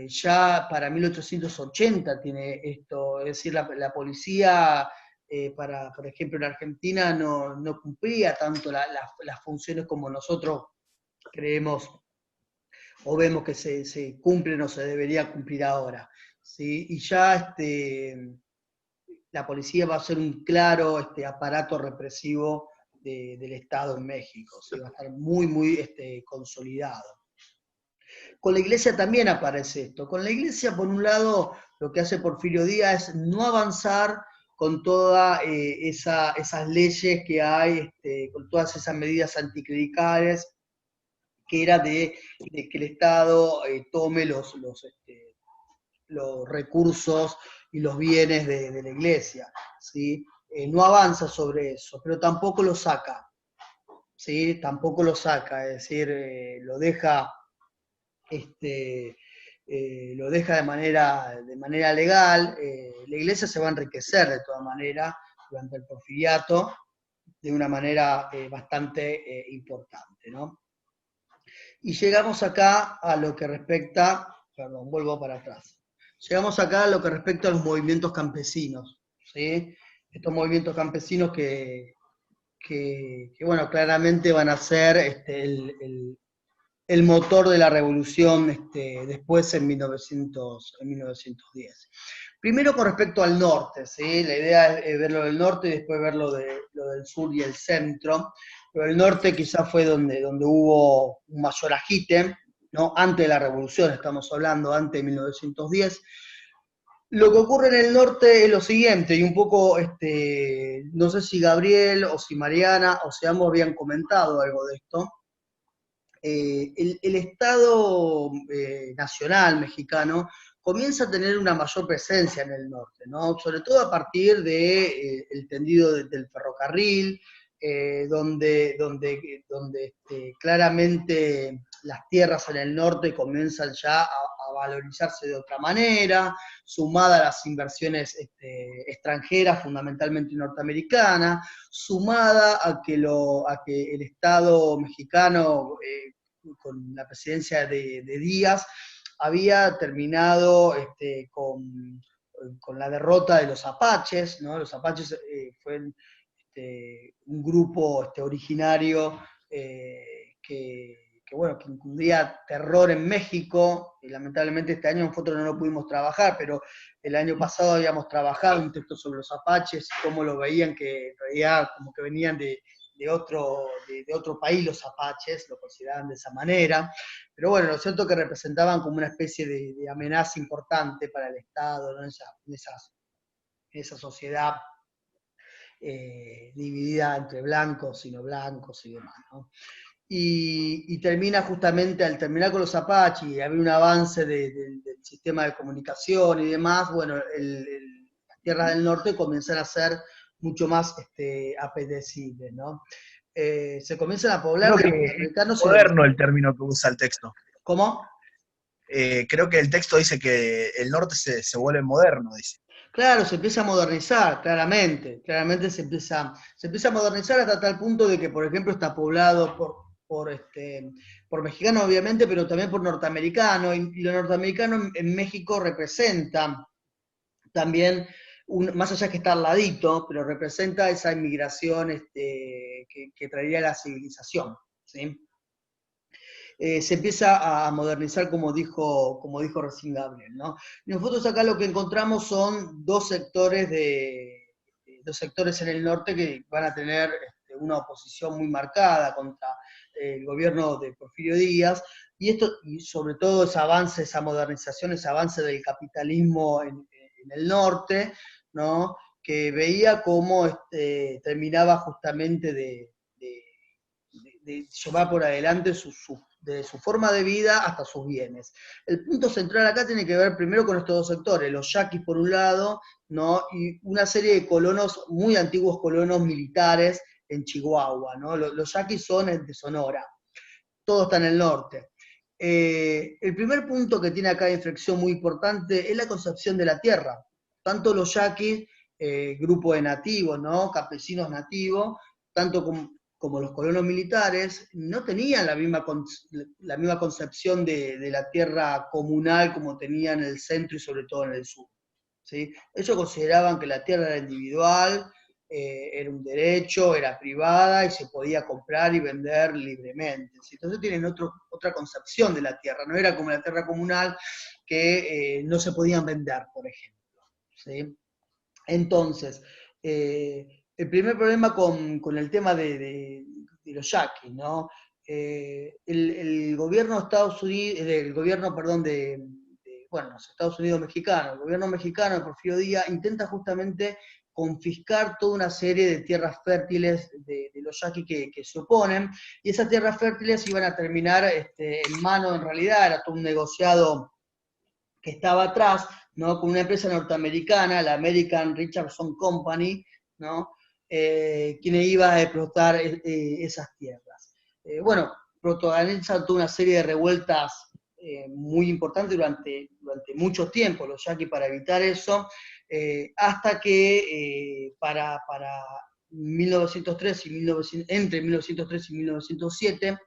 Ya para 1880 tiene esto, es decir, la policía, por ejemplo, en Argentina no cumplía tanto las funciones como nosotros creemos o vemos que se cumplen o se debería cumplir ahora, ¿sí? Y ya la policía va a ser un claro aparato represivo del Estado en México, ¿sí? Va a estar muy, muy consolidado. Con la iglesia también aparece esto. Con la iglesia, por un lado, lo que hace Porfirio Díaz es no avanzar con todas esas leyes que hay, con todas esas medidas anticlericales, que era de que el Estado tome los recursos y los bienes de la iglesia, ¿sí? No avanza sobre eso, pero tampoco lo saca, ¿sí? Tampoco lo saca, es decir, lo deja de manera legal. La iglesia se va a enriquecer de todas maneras durante el porfiriato de una manera bastante importante, ¿no? Y llegamos acá a lo que respecta, perdón, vuelvo para atrás. Llegamos acá a lo que respecta a los movimientos campesinos, ¿sí? Estos movimientos campesinos que bueno, claramente van a ser el motor de la revolución después en 1910. Primero con respecto al norte, ¿sí? La idea es verlo del norte y después ver lo del sur y el centro. Pero el norte quizás fue donde hubo un mayor agite, ¿no? Antes de la revolución, estamos hablando, antes de 1910. Lo que ocurre en el norte es lo siguiente, y un poco, no sé si Gabriel o si Mariana o si ambos habían comentado algo de esto. El Estado nacional mexicano comienza a tener una mayor presencia en el norte, ¿no? Sobre todo a partir del tendido del ferrocarril, donde claramente las tierras en el norte comienzan ya a valorizarse de otra manera, sumada a las inversiones extranjeras, fundamentalmente norteamericanas, sumada a que el Estado mexicano, con la presidencia de Díaz, había terminado con la derrota de los apaches, ¿no? Los apaches fue un grupo originario bueno, que incluía terror en México, y lamentablemente este año nosotros no lo pudimos trabajar, pero el año pasado habíamos trabajado un texto sobre los apaches, cómo lo veían, que en realidad como que venían de otro país los apaches, lo consideraban de esa manera, pero bueno, lo cierto es que representaban como una especie de amenaza importante para el Estado, ¿no? en esa sociedad dividida entre blancos y no blancos y demás, ¿no? Y termina justamente, al terminar con los apaches y haber un avance del sistema de comunicación y demás, bueno, las tierras del norte comienzan a ser mucho más apetecibles, ¿no? Se comienzan a poblar.
Creo que es moderno el término que usa el texto.
¿Cómo?
Creo que el texto dice que el norte se vuelve moderno, dice.
Claro, se empieza a modernizar, claramente se empieza a modernizar hasta tal punto de que, por ejemplo, está poblado por mexicanos, obviamente, pero también por norteamericanos, y los norteamericanos en México representan también, más allá que está al ladito, pero representa esa inmigración que traería la civilización, ¿sí? Se empieza a modernizar, como dijo recién Gabriel, ¿no? Y nosotros acá lo que encontramos son dos sectores en el norte que van a tener una oposición muy marcada contra el gobierno de Porfirio Díaz, y sobre todo ese avance, esa modernización, ese avance del capitalismo en el norte, ¿no? Que veía cómo terminaba justamente de llevar por adelante de su forma de vida hasta sus bienes. El punto central acá tiene que ver primero con estos dos sectores, los yaquis por un lado, ¿no? Y una serie de colonos, muy antiguos colonos militares en Chihuahua, ¿no? Los yaquis son de Sonora, todo está en el norte. El primer punto que tiene acá de inflexión muy importante es la concepción de la tierra. Tanto los yaquis, grupo de nativos, ¿no? Campesinos nativos, tanto como los colonos militares, no tenían la misma concepción de la tierra comunal como tenían en el centro y sobre todo en el sur, ¿sí? Ellos consideraban que la tierra era individual, era un derecho, era privada y se podía comprar y vender libremente, ¿sí? Entonces tienen otra concepción de la tierra, no era como la tierra comunal que no se podían vender, por ejemplo, ¿sí? Entonces, el primer problema con el tema de los yaquis, ¿no? El gobierno de Estados Unidos, los Estados Unidos mexicanos, el gobierno mexicano de Porfirio Díaz intenta justamente confiscar toda una serie de tierras fértiles de los yaquis que se oponen, y esas tierras fértiles iban a terminar en mano, en realidad era todo un negociado que estaba atrás, ¿no? Con una empresa norteamericana, la American Richardson Company, ¿no? Quien iba a explotar esas tierras. Bueno, protagonizan toda una serie de revueltas muy importantes durante mucho tiempo los yaquis para evitar eso, hasta que para 1903 entre 1903 y 1907,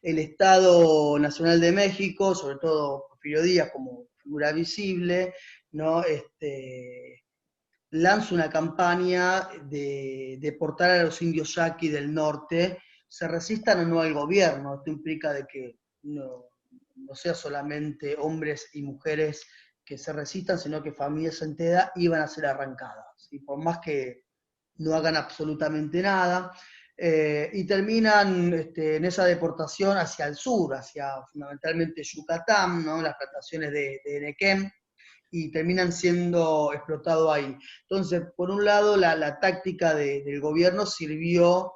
el Estado Nacional de México, sobre todo Porfirio Díaz como figura visible, ¿no? Lanza una campaña de deportar a los indios yaquis del norte, se resistan o no al gobierno. Esto implica de que no sea solamente hombres y mujeres que se resistan, sino que familias enteras iban a ser arrancadas, y por más que no hagan absolutamente nada, y terminan en esa deportación hacia el sur, hacia fundamentalmente Yucatán, ¿no? Las plantaciones de Nequén, y terminan siendo explotados ahí. Entonces, por un lado, la táctica del gobierno sirvió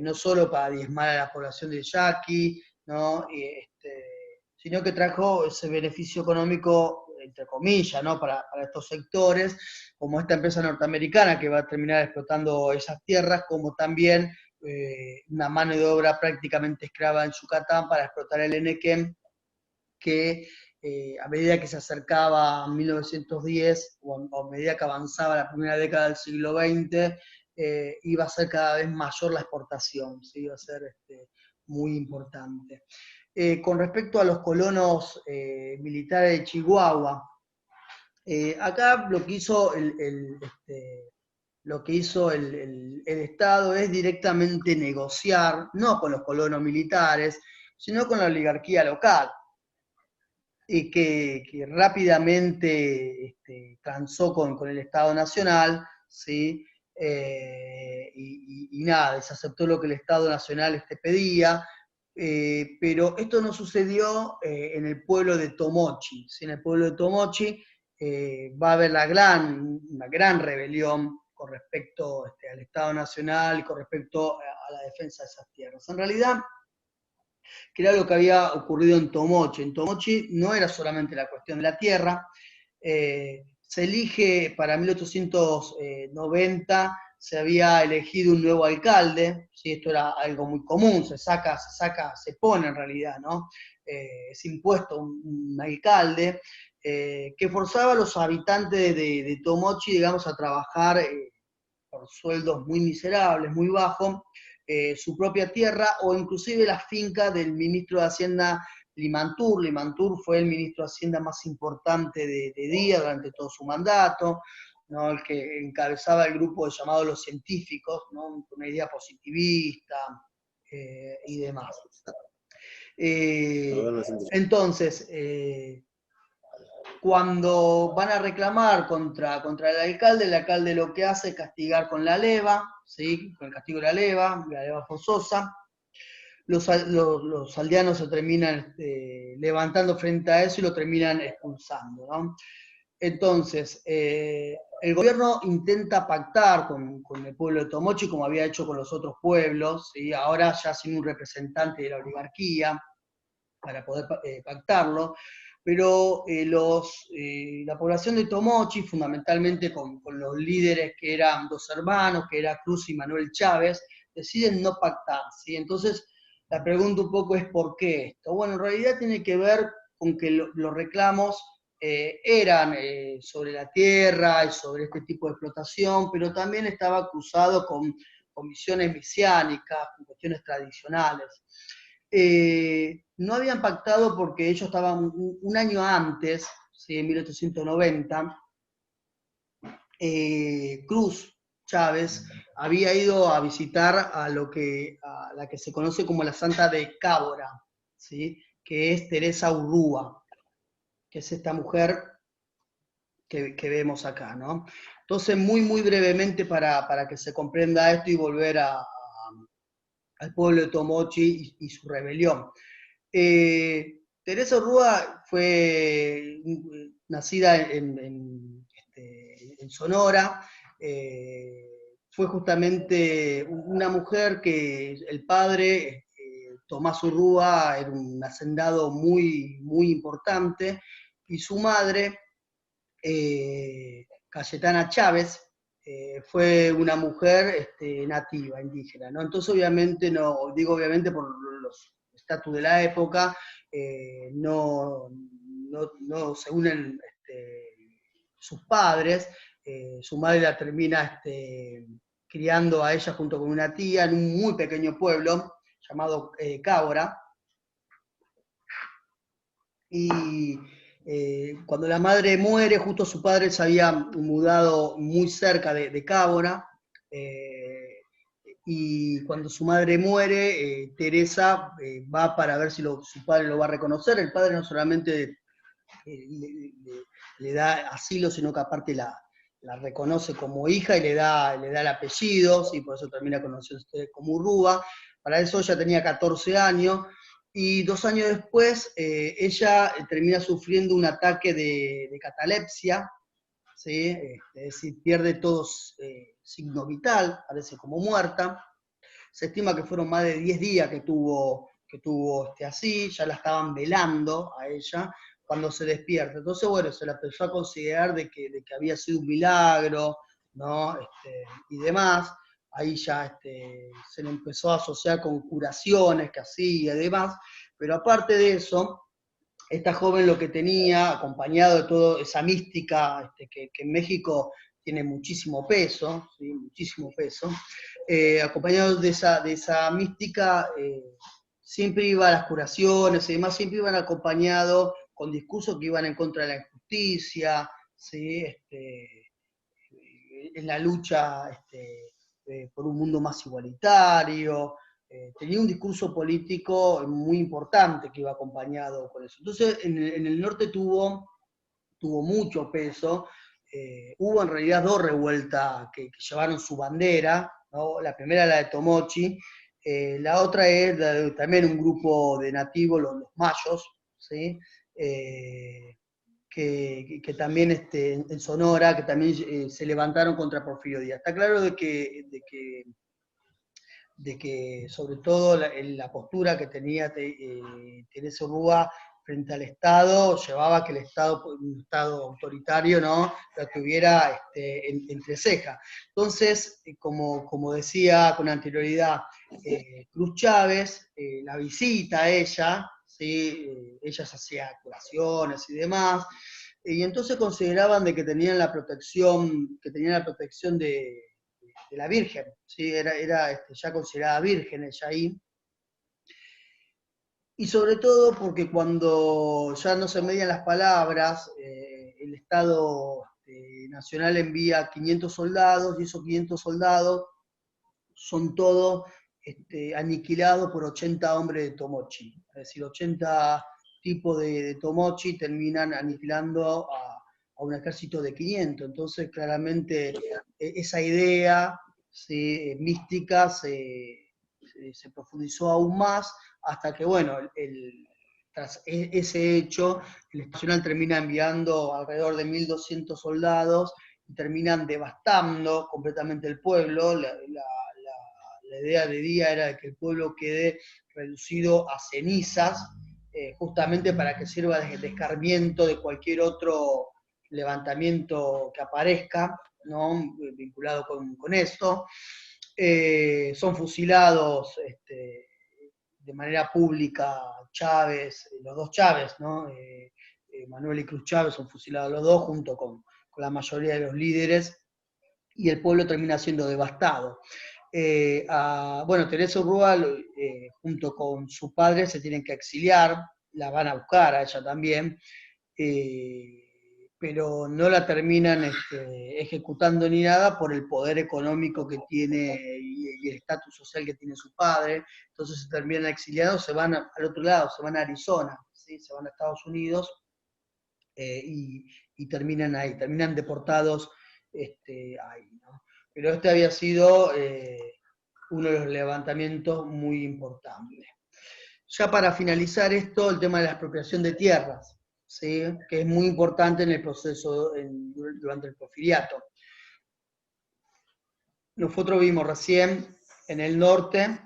no solo para diezmar a la población de yaqui, ¿no? Sino que trajo ese beneficio económico, entre comillas, ¿no? para estos sectores, como esta empresa norteamericana que va a terminar explotando esas tierras, como también una mano de obra prácticamente esclava en Yucatán para explotar el Enequén, que a medida que se acercaba a 1910, o a medida que avanzaba la primera década del siglo XX, iba a ser cada vez mayor la exportación, ¿sí? Iba a ser muy importante. Con respecto a los colonos militares de Chihuahua, acá lo que hizo el Estado es directamente negociar, no con los colonos militares, sino con la oligarquía local, y que rápidamente transó con el Estado Nacional, ¿sí? Y nada, se aceptó lo que el Estado Nacional pedía, pero esto no sucedió en el pueblo de Tomochi, ¿sí? En el pueblo de Tomochi va a haber una gran rebelión con respecto al Estado Nacional y con respecto a la defensa de esas tierras. En realidad, que era lo que había ocurrido en Tomochi. En Tomochi no era solamente la cuestión de la tierra, se elige para 1890, se había elegido un nuevo alcalde, ¿sí? Esto era algo muy común, se pone en realidad, ¿no? Es impuesto un alcalde que forzaba a los habitantes de Tomochi, digamos, a trabajar por sueldos muy miserables, muy bajos, su propia tierra, o inclusive la finca del ministro de Hacienda Limantur. Limantur fue el ministro de Hacienda más importante de Díaz durante todo su mandato, ¿no? El que encabezaba el grupo llamado Los Científicos, ¿no? Con una idea positivista y demás. Entonces, cuando van a reclamar contra el alcalde lo que hace es castigar con la leva, ¿sí? Con el castigo de la leva forzosa. Los aldeanos se terminan levantando frente a eso y lo terminan expulsando, ¿no? Entonces, el gobierno intenta pactar con el pueblo de Tomochi, como había hecho con los otros pueblos, ¿sí? Ahora ya sin un representante de la oligarquía, para poder pactarlo, pero la población de Tomochi, fundamentalmente con los líderes que eran dos hermanos, que era Cruz y Manuel Chávez, deciden no pactar, ¿sí? Entonces, la pregunta un poco es ¿por qué esto? Bueno, en realidad tiene que ver con que los reclamos eran sobre la tierra y sobre este tipo de explotación, pero también estaba cruzado con visiones mesiánicas, con cuestiones tradicionales. No habían pactado porque ellos estaban un año antes, ¿sí? En 1890, Cruz Chávez había ido a visitar a la que se conoce como la Santa de Cábora, ¿sí? Que es Teresa Urrúa, que es esta mujer que vemos acá, ¿no? Entonces, muy, muy brevemente para que se comprenda esto y volver al pueblo de Tomochi y su rebelión. Teresa Urrúa fue nacida en Sonora, fue justamente una mujer que el padre, Tomás Urrúa, era un hacendado muy, muy importante, y su madre, Cayetana Chávez, fue una mujer nativa, indígena, ¿no? Entonces obviamente, no, digo obviamente por los estatus de la época, no se unen sus padres, su madre la termina criando a ella junto con una tía en un muy pequeño pueblo llamado Cábora, y cuando la madre muere, justo su padre se había mudado muy cerca de Cábora, y cuando su madre muere, Teresa va para ver si su padre lo va a reconocer. El padre no solamente le da asilo, sino que aparte la reconoce como hija y le da el apellido, ¿sí? Por eso termina conociéndose como Urrúa. Para eso ella tenía 14 años, y 2 años después ella termina sufriendo un ataque de catalepsia, ¿sí? Es decir, pierde todo signo vital, parece como muerta. Se estima que fueron más de 10 días que tuvo así, ya la estaban velando a ella cuando se despierta. Entonces, bueno, se la empezó a considerar de que había sido un milagro, ¿no? Y demás. Ahí ya se le empezó a asociar con curaciones que hacía y demás, pero aparte de eso, esta joven lo que tenía, acompañado de toda esa mística que en México tiene muchísimo peso, ¿sí? Muchísimo peso, acompañado de esa mística, siempre iba a las curaciones y demás, siempre iban acompañados con discursos que iban en contra de la injusticia, ¿sí? En la lucha por un mundo más igualitario. Tenía un discurso político muy importante que iba acompañado con eso. Entonces, en el norte tuvo mucho peso. Hubo en realidad 2 revueltas que llevaron su bandera, ¿no? La primera la de Tomochi, la otra es también un grupo de nativos, los mayos, ¿sí? Que también en Sonora, que también se levantaron contra Porfirio Díaz. Está claro de que sobre todo la postura que tenía Teresa Urrúa frente al Estado llevaba a que el Estado, un Estado autoritario, ¿no?, la tuviera entre cejas. Entonces, como decía con anterioridad Cruz Chávez, la visita a ella, ¿sí? Ella se hacía curaciones y demás, y entonces consideraban de que tenían la protección de la Virgen, ¿sí? Era ya considerada virgen ella ahí. Y sobre todo porque cuando ya no se medían las palabras, el Estado Nacional envía 500 soldados, y esos 500 soldados son todos aniquilados por 80 hombres de Tomochi. Es decir, 80 tipos de Tomochi terminan aniquilando a un ejército de 500. Entonces, claramente, esa idea, ¿sí?, mística se profundizó aún más, hasta que, bueno, tras ese hecho, el Estado Nacional termina enviando alrededor de 1.200 soldados y terminan devastando completamente el pueblo. La idea de día era que el pueblo quede reducido a cenizas, justamente para que sirva de escarmiento de cualquier otro levantamiento que aparezca, ¿no?, vinculado con esto. Son fusilados de manera pública Chávez, los 2 Chávez, ¿no? Manuel y Cruz Chávez son fusilados los 2 junto con la mayoría de los líderes, y el pueblo termina siendo devastado. Bueno, Teresa Urrúa, junto con su padre, se tienen que exiliar, la van a buscar a ella también, pero no la terminan ejecutando ni nada por el poder económico que tiene y el estatus social que tiene su padre. Entonces se terminan exiliados, se van al otro lado, se van a Arizona, ¿sí? Se van a Estados Unidos, y terminan ahí, terminan deportados ahí, ¿no? Pero había sido uno de los levantamientos muy importantes. Ya para finalizar esto, el tema de la expropiación de tierras, ¿sí?, que es muy importante en el proceso durante el porfiriato. nosotros vimos recién en el norte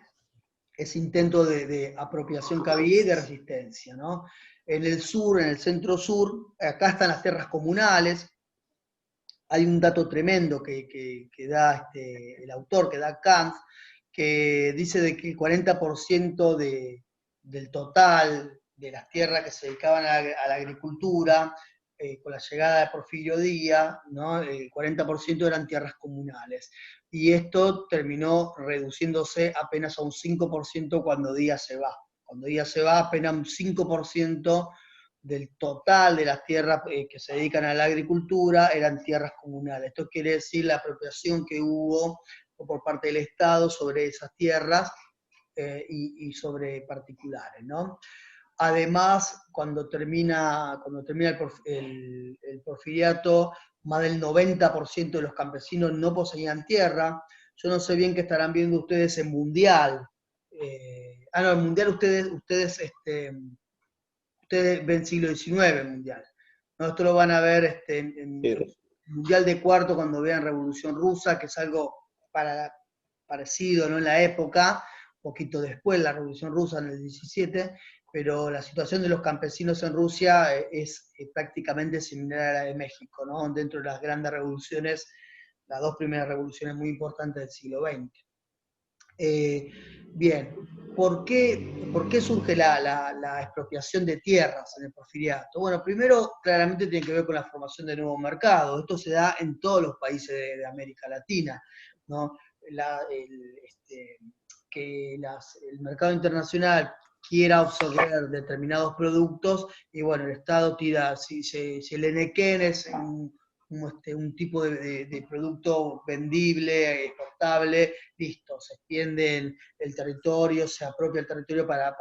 ese intento de apropiación que había y de resistencia, ¿no? En el sur, en el centro sur, acá están las tierras comunales. Hay un dato tremendo que da el autor, que da Kant, que dice de que el 40% del total de las tierras que se dedicaban a la agricultura, con la llegada de Porfirio Díaz, ¿no? El 40% eran tierras comunales. Y esto terminó reduciéndose apenas a un 5% cuando Díaz se va. Cuando Díaz se va, apenas un 5% del total de las tierras que se dedican a la agricultura eran tierras comunales. Esto quiere decir la apropiación que hubo por parte del Estado sobre esas tierras y sobre particulares, ¿no? Además, cuando termina el porfiriato, más del 90% de los campesinos no poseían tierra. Yo no sé bien qué estarán viendo ustedes en Mundial. No, en Mundial ustedes ven siglo XIX Mundial. ¿No? Esto lo van a ver en Mundial de Cuarto cuando vean Revolución Rusa, que es algo parecido, ¿no? En la época, un poquito después, la Revolución Rusa en el 17, pero la situación de los campesinos en Rusia es prácticamente similar a la de México, ¿no? Dentro de las grandes revoluciones, las dos primeras revoluciones muy importantes del siglo XX. Bien, ¿por qué surge la expropiación de tierras en el porfiriato? Bueno, primero, claramente tiene que ver con la formación de nuevos mercados. Esto se da en todos los países de América Latina, ¿no? Que el mercado internacional quiera absorber determinados productos, y bueno, el Estado tira, si el Enequén es un tipo de producto vendible, exportable, listo, se extiende el territorio, se apropia el territorio para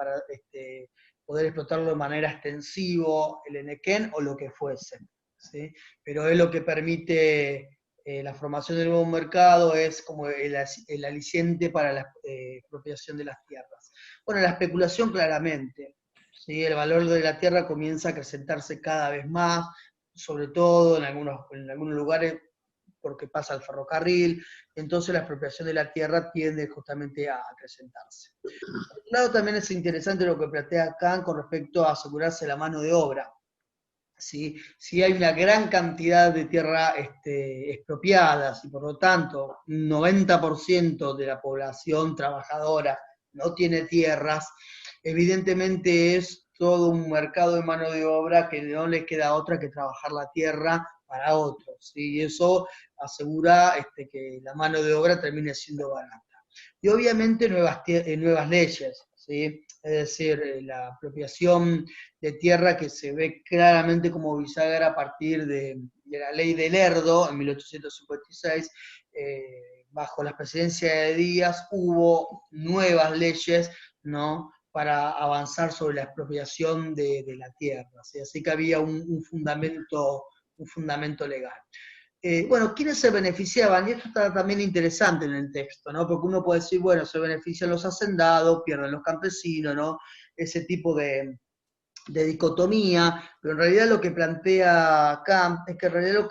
poder explotarlo de manera extensiva, el Enequén o lo que fuese, ¿sí? Pero es lo que permite la formación del nuevo mercado, es como el aliciente para la expropiación de las tierras. Bueno, la especulación claramente, ¿sí? El valor de la tierra comienza a acrecentarse cada vez más, sobre todo en algunos lugares porque pasa el ferrocarril, entonces la expropiación de la tierra tiende justamente a acrecentarse. Por otro lado, también es interesante lo que plantea Kant con respecto a asegurarse la mano de obra. ¿Sí? Si hay una gran cantidad de tierra expropiadas y por lo tanto un 90% de la población trabajadora no tiene tierras, evidentemente es todo un mercado de mano de obra que no le queda otra que trabajar la tierra para otros, ¿sí? Y eso asegura que la mano de obra termine siendo barata. Y obviamente nuevas leyes, ¿sí? Es decir, la apropiación de tierra que se ve claramente como bisagra a partir de la ley de Lerdo en 1856, bajo la presidencia de Díaz hubo nuevas leyes, ¿no? Para avanzar sobre la expropiación de la tierra, ¿sí? Así que había un fundamento legal. Bueno, ¿quiénes se beneficiaban? Y esto está también interesante en el texto, ¿no? Porque uno puede decir, bueno, se benefician los hacendados, pierden los campesinos, ¿no? Ese tipo de dicotomía, pero en realidad lo que plantea Kant es que en realidad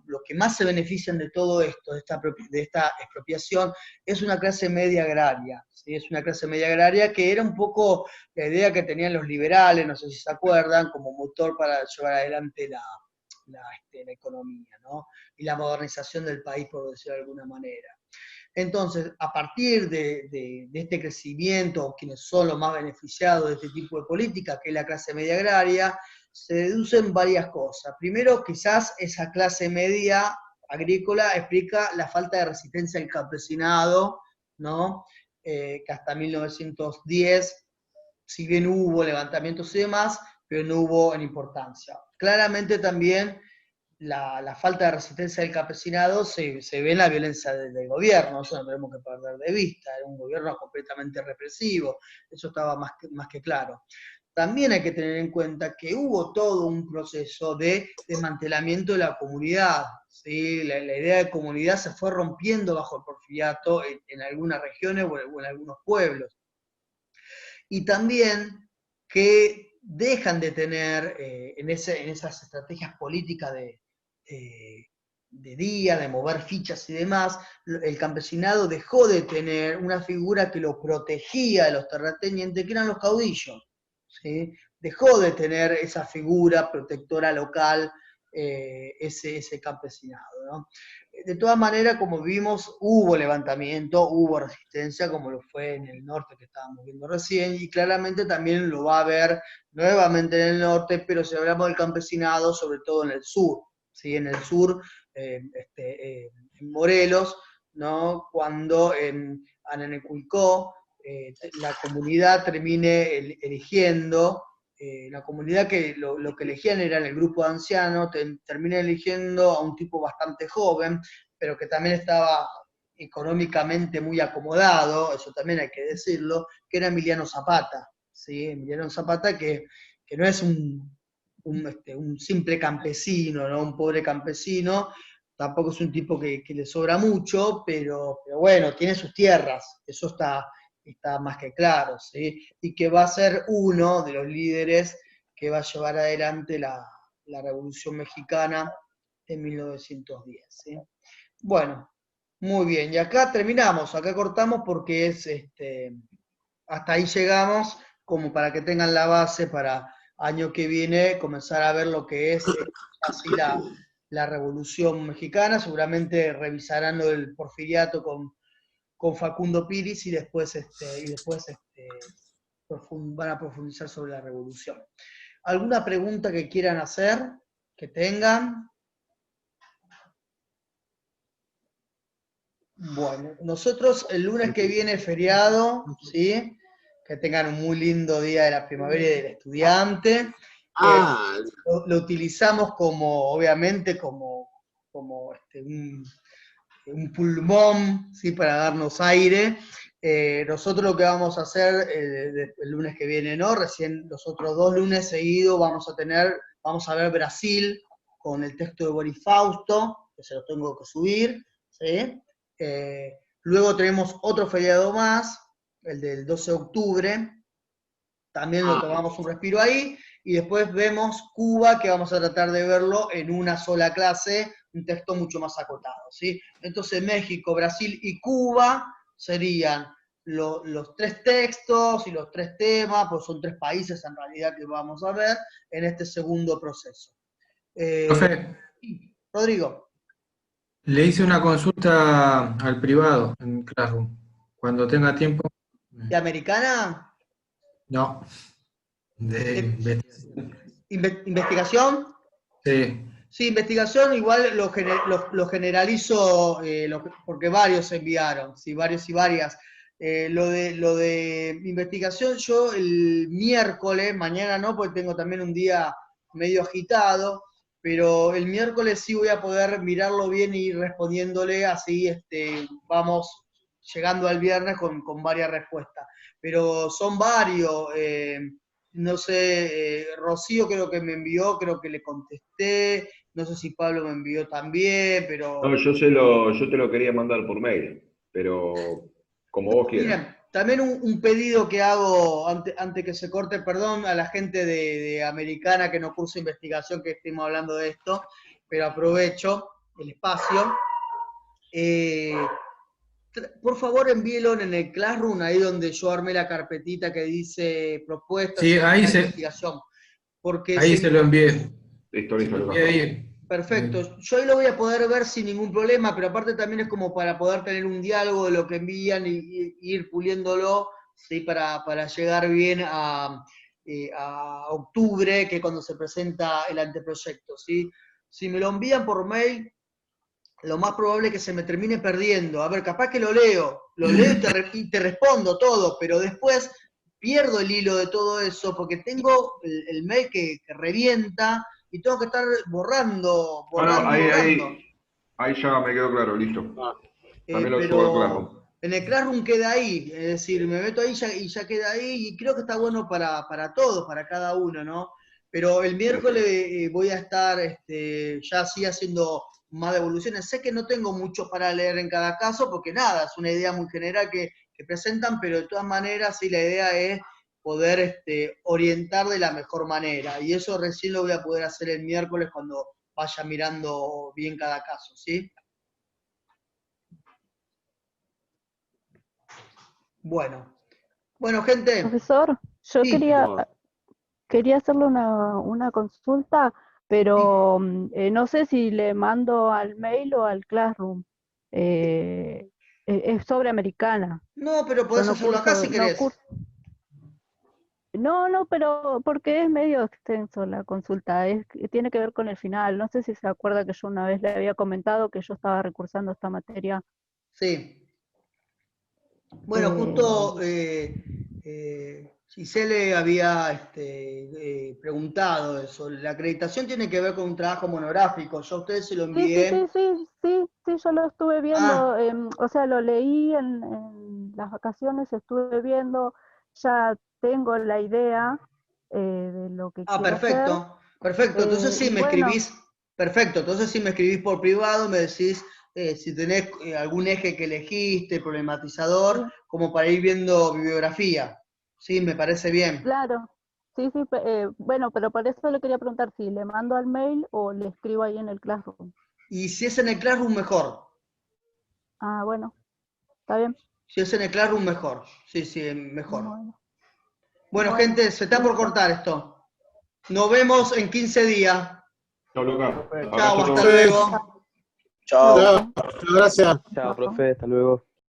lo que más se benefician de todo esto, de esta expropiación, es una clase media agraria, ¿sí? Es una clase media agraria que era un poco la idea que tenían los liberales, no sé si se acuerdan, como motor para llevar adelante la economía, ¿no? Y la modernización del país, por decirlo de alguna manera. Entonces, a partir de este crecimiento, quienes son los más beneficiados de este tipo de política, que es la clase media agraria, se deducen varias cosas. Primero, quizás esa clase media agrícola explica la falta de resistencia del campesinado, ¿no? Que hasta 1910, si bien hubo levantamientos y demás, pero no hubo en importancia. Claramente también la falta de resistencia del campesinado se ve en la violencia del gobierno, eso no tenemos que perder de vista, era un gobierno completamente represivo, eso estaba más que claro. También hay que tener en cuenta que hubo todo un proceso de desmantelamiento de la comunidad, ¿sí? La idea de comunidad se fue rompiendo bajo el porfiriato en algunas regiones o en algunos pueblos. Y también que dejan de tener en esas estrategias políticas de día, de mover fichas y demás, el campesinado dejó de tener una figura que lo protegía de los terratenientes, que eran los caudillos, ¿sí? Dejó de tener esa figura protectora local, ese campesinado, ¿no? De todas maneras, como vimos, hubo levantamiento, hubo resistencia, como lo fue en el norte que estábamos viendo recién, y claramente también lo va a haber nuevamente en el norte, pero si hablamos del campesinado, sobre todo en el sur, ¿sí? En el sur, en Morelos, ¿no? Cuando en Ananecuilcó la comunidad termine eligiendo, la comunidad que lo que elegían era el grupo de ancianos, termina eligiendo a un tipo bastante joven, pero que también estaba económicamente muy acomodado, eso también hay que decirlo, que era Emiliano Zapata, ¿sí? Emiliano Zapata que no es un simple campesino, ¿no? Un pobre campesino, tampoco es un tipo que le sobra mucho, pero bueno, tiene sus tierras, eso está más que claro, ¿sí? Y que va a ser uno de los líderes que va a llevar adelante la Revolución Mexicana de 1910, ¿sí? Bueno, muy bien, y acá terminamos, acá cortamos porque es, hasta ahí llegamos, como para que tengan la base para año que viene comenzar a ver lo que es así la Revolución Mexicana, seguramente revisarán lo del Porfiriato con Facundo Piris y después, van a profundizar sobre la revolución. ¿Alguna pregunta que quieran hacer, que tengan? Bueno, nosotros el lunes que viene feriado, ¿sí? Que tengan un muy lindo día de la primavera y del estudiante. Lo utilizamos como, obviamente, como un pulmón, ¿sí? Para darnos aire. Nosotros lo que vamos a hacer el lunes que viene, ¿no? Recién los otros 2 lunes seguidos vamos a ver Brasil con el texto de Boris Fausto, que se lo tengo que subir, ¿sí? Luego tenemos otro feriado más, el del 12 de octubre, también lo tomamos un respiro ahí, y después vemos Cuba, que vamos a tratar de verlo en una sola clase, un texto mucho más acotado, ¿sí? Entonces México, Brasil y Cuba serían los 3 textos y los 3 temas, pues son 3 países en realidad que vamos a ver en este segundo proceso.
Profe,
Rodrigo.
le hice una consulta al privado en Classroom. Cuando tenga tiempo.
¿De Americana?
No. De investigación.
¿Investigación?
Sí.
Sí, investigación igual lo generalizo, porque varios enviaron, sí, varios y varias. Lo de investigación, yo el miércoles, mañana no, porque tengo también un día medio agitado, pero el miércoles sí voy a poder mirarlo bien y ir respondiéndole, así vamos llegando al viernes con varias respuestas. Pero son varios, no sé, Rocío creo que me envió, creo que le contesté, no sé si Pablo me envió también, pero...
No, yo te lo quería mandar por mail, pero como vos quieras.
Miren, también un pedido que hago antes que se corte, perdón, a la gente de Americana que no curso investigación que estemos hablando de esto, pero aprovecho el espacio. Por favor, envíelo en el Classroom, ahí donde yo armé la carpetita que dice propuestas
Sí, ahí
de investigación. Porque
se lo envié.
Listo,
Se lo
listo.
envié ahí.
Perfecto, yo ahí lo voy a poder ver sin ningún problema, pero aparte también es como para poder tener un diálogo de lo que envían y ir puliéndolo, ¿sí? Para llegar bien a octubre, que es cuando se presenta el anteproyecto, ¿sí? Si me lo envían por mail, lo más probable es que se me termine perdiendo. A ver, capaz que lo leo y te respondo todo, pero después pierdo el hilo de todo eso porque tengo el mail que revienta y tengo que estar borrando.
Ahí ya me quedó claro, listo. También lo subo al
Pero
Classroom.
en el Classroom queda ahí, es decir, me meto ahí y ya queda ahí, y creo que está bueno para todos, para cada uno, ¿no? Pero el miércoles voy a estar ya así haciendo más devoluciones. Sé que no tengo mucho para leer en cada caso, porque nada, es una idea muy general que presentan, pero de todas maneras sí la idea es poder orientar de la mejor manera. Y eso recién lo voy a poder hacer el miércoles cuando vaya mirando bien cada caso, ¿sí? Bueno, gente.
Profesor, yo
Sí,
quería hacerle una consulta, pero no sé si le mando al mail o al Classroom. Es sobre Americana.
no, pero
Yo
podés
no
hacerlo acá si
curso, no
querés.
curso. No, pero porque es medio extenso la consulta, tiene que ver con el final. No sé si se acuerda que yo una vez le había comentado que yo estaba recursando esta materia.
Sí. Bueno, justo Gisele había preguntado eso. La acreditación tiene que ver con un trabajo monográfico. Yo a ustedes se lo envié.
Sí, yo lo estuve viendo,
Ah,
o sea, lo leí en las vacaciones, estuve viendo, ya tengo la idea de lo que quiero hacer.
perfecto. Perfecto. Entonces sí
Y
me
bueno,
escribís. Perfecto. Entonces sí me escribís por privado, me decís si tenés algún eje que elegiste, problematizador,
sí,
como para ir viendo bibliografía. Sí, me parece bien.
claro, bueno, pero por eso le quería preguntar si le mando al mail o le escribo ahí en el Classroom.
Y si es en el Classroom, mejor.
Ah, bueno, está bien.
Si es en el Classroom, mejor. Sí, mejor.
Bueno,
Bueno,
bueno,
gente, se está por
listo.
cortar esto. Nos vemos en 15 días.
Chao, Luca.
Profe.
Chao,
Abrazo a
hasta
todos.
luego.
Chao.
Gracias.
Chao, profe, hasta luego.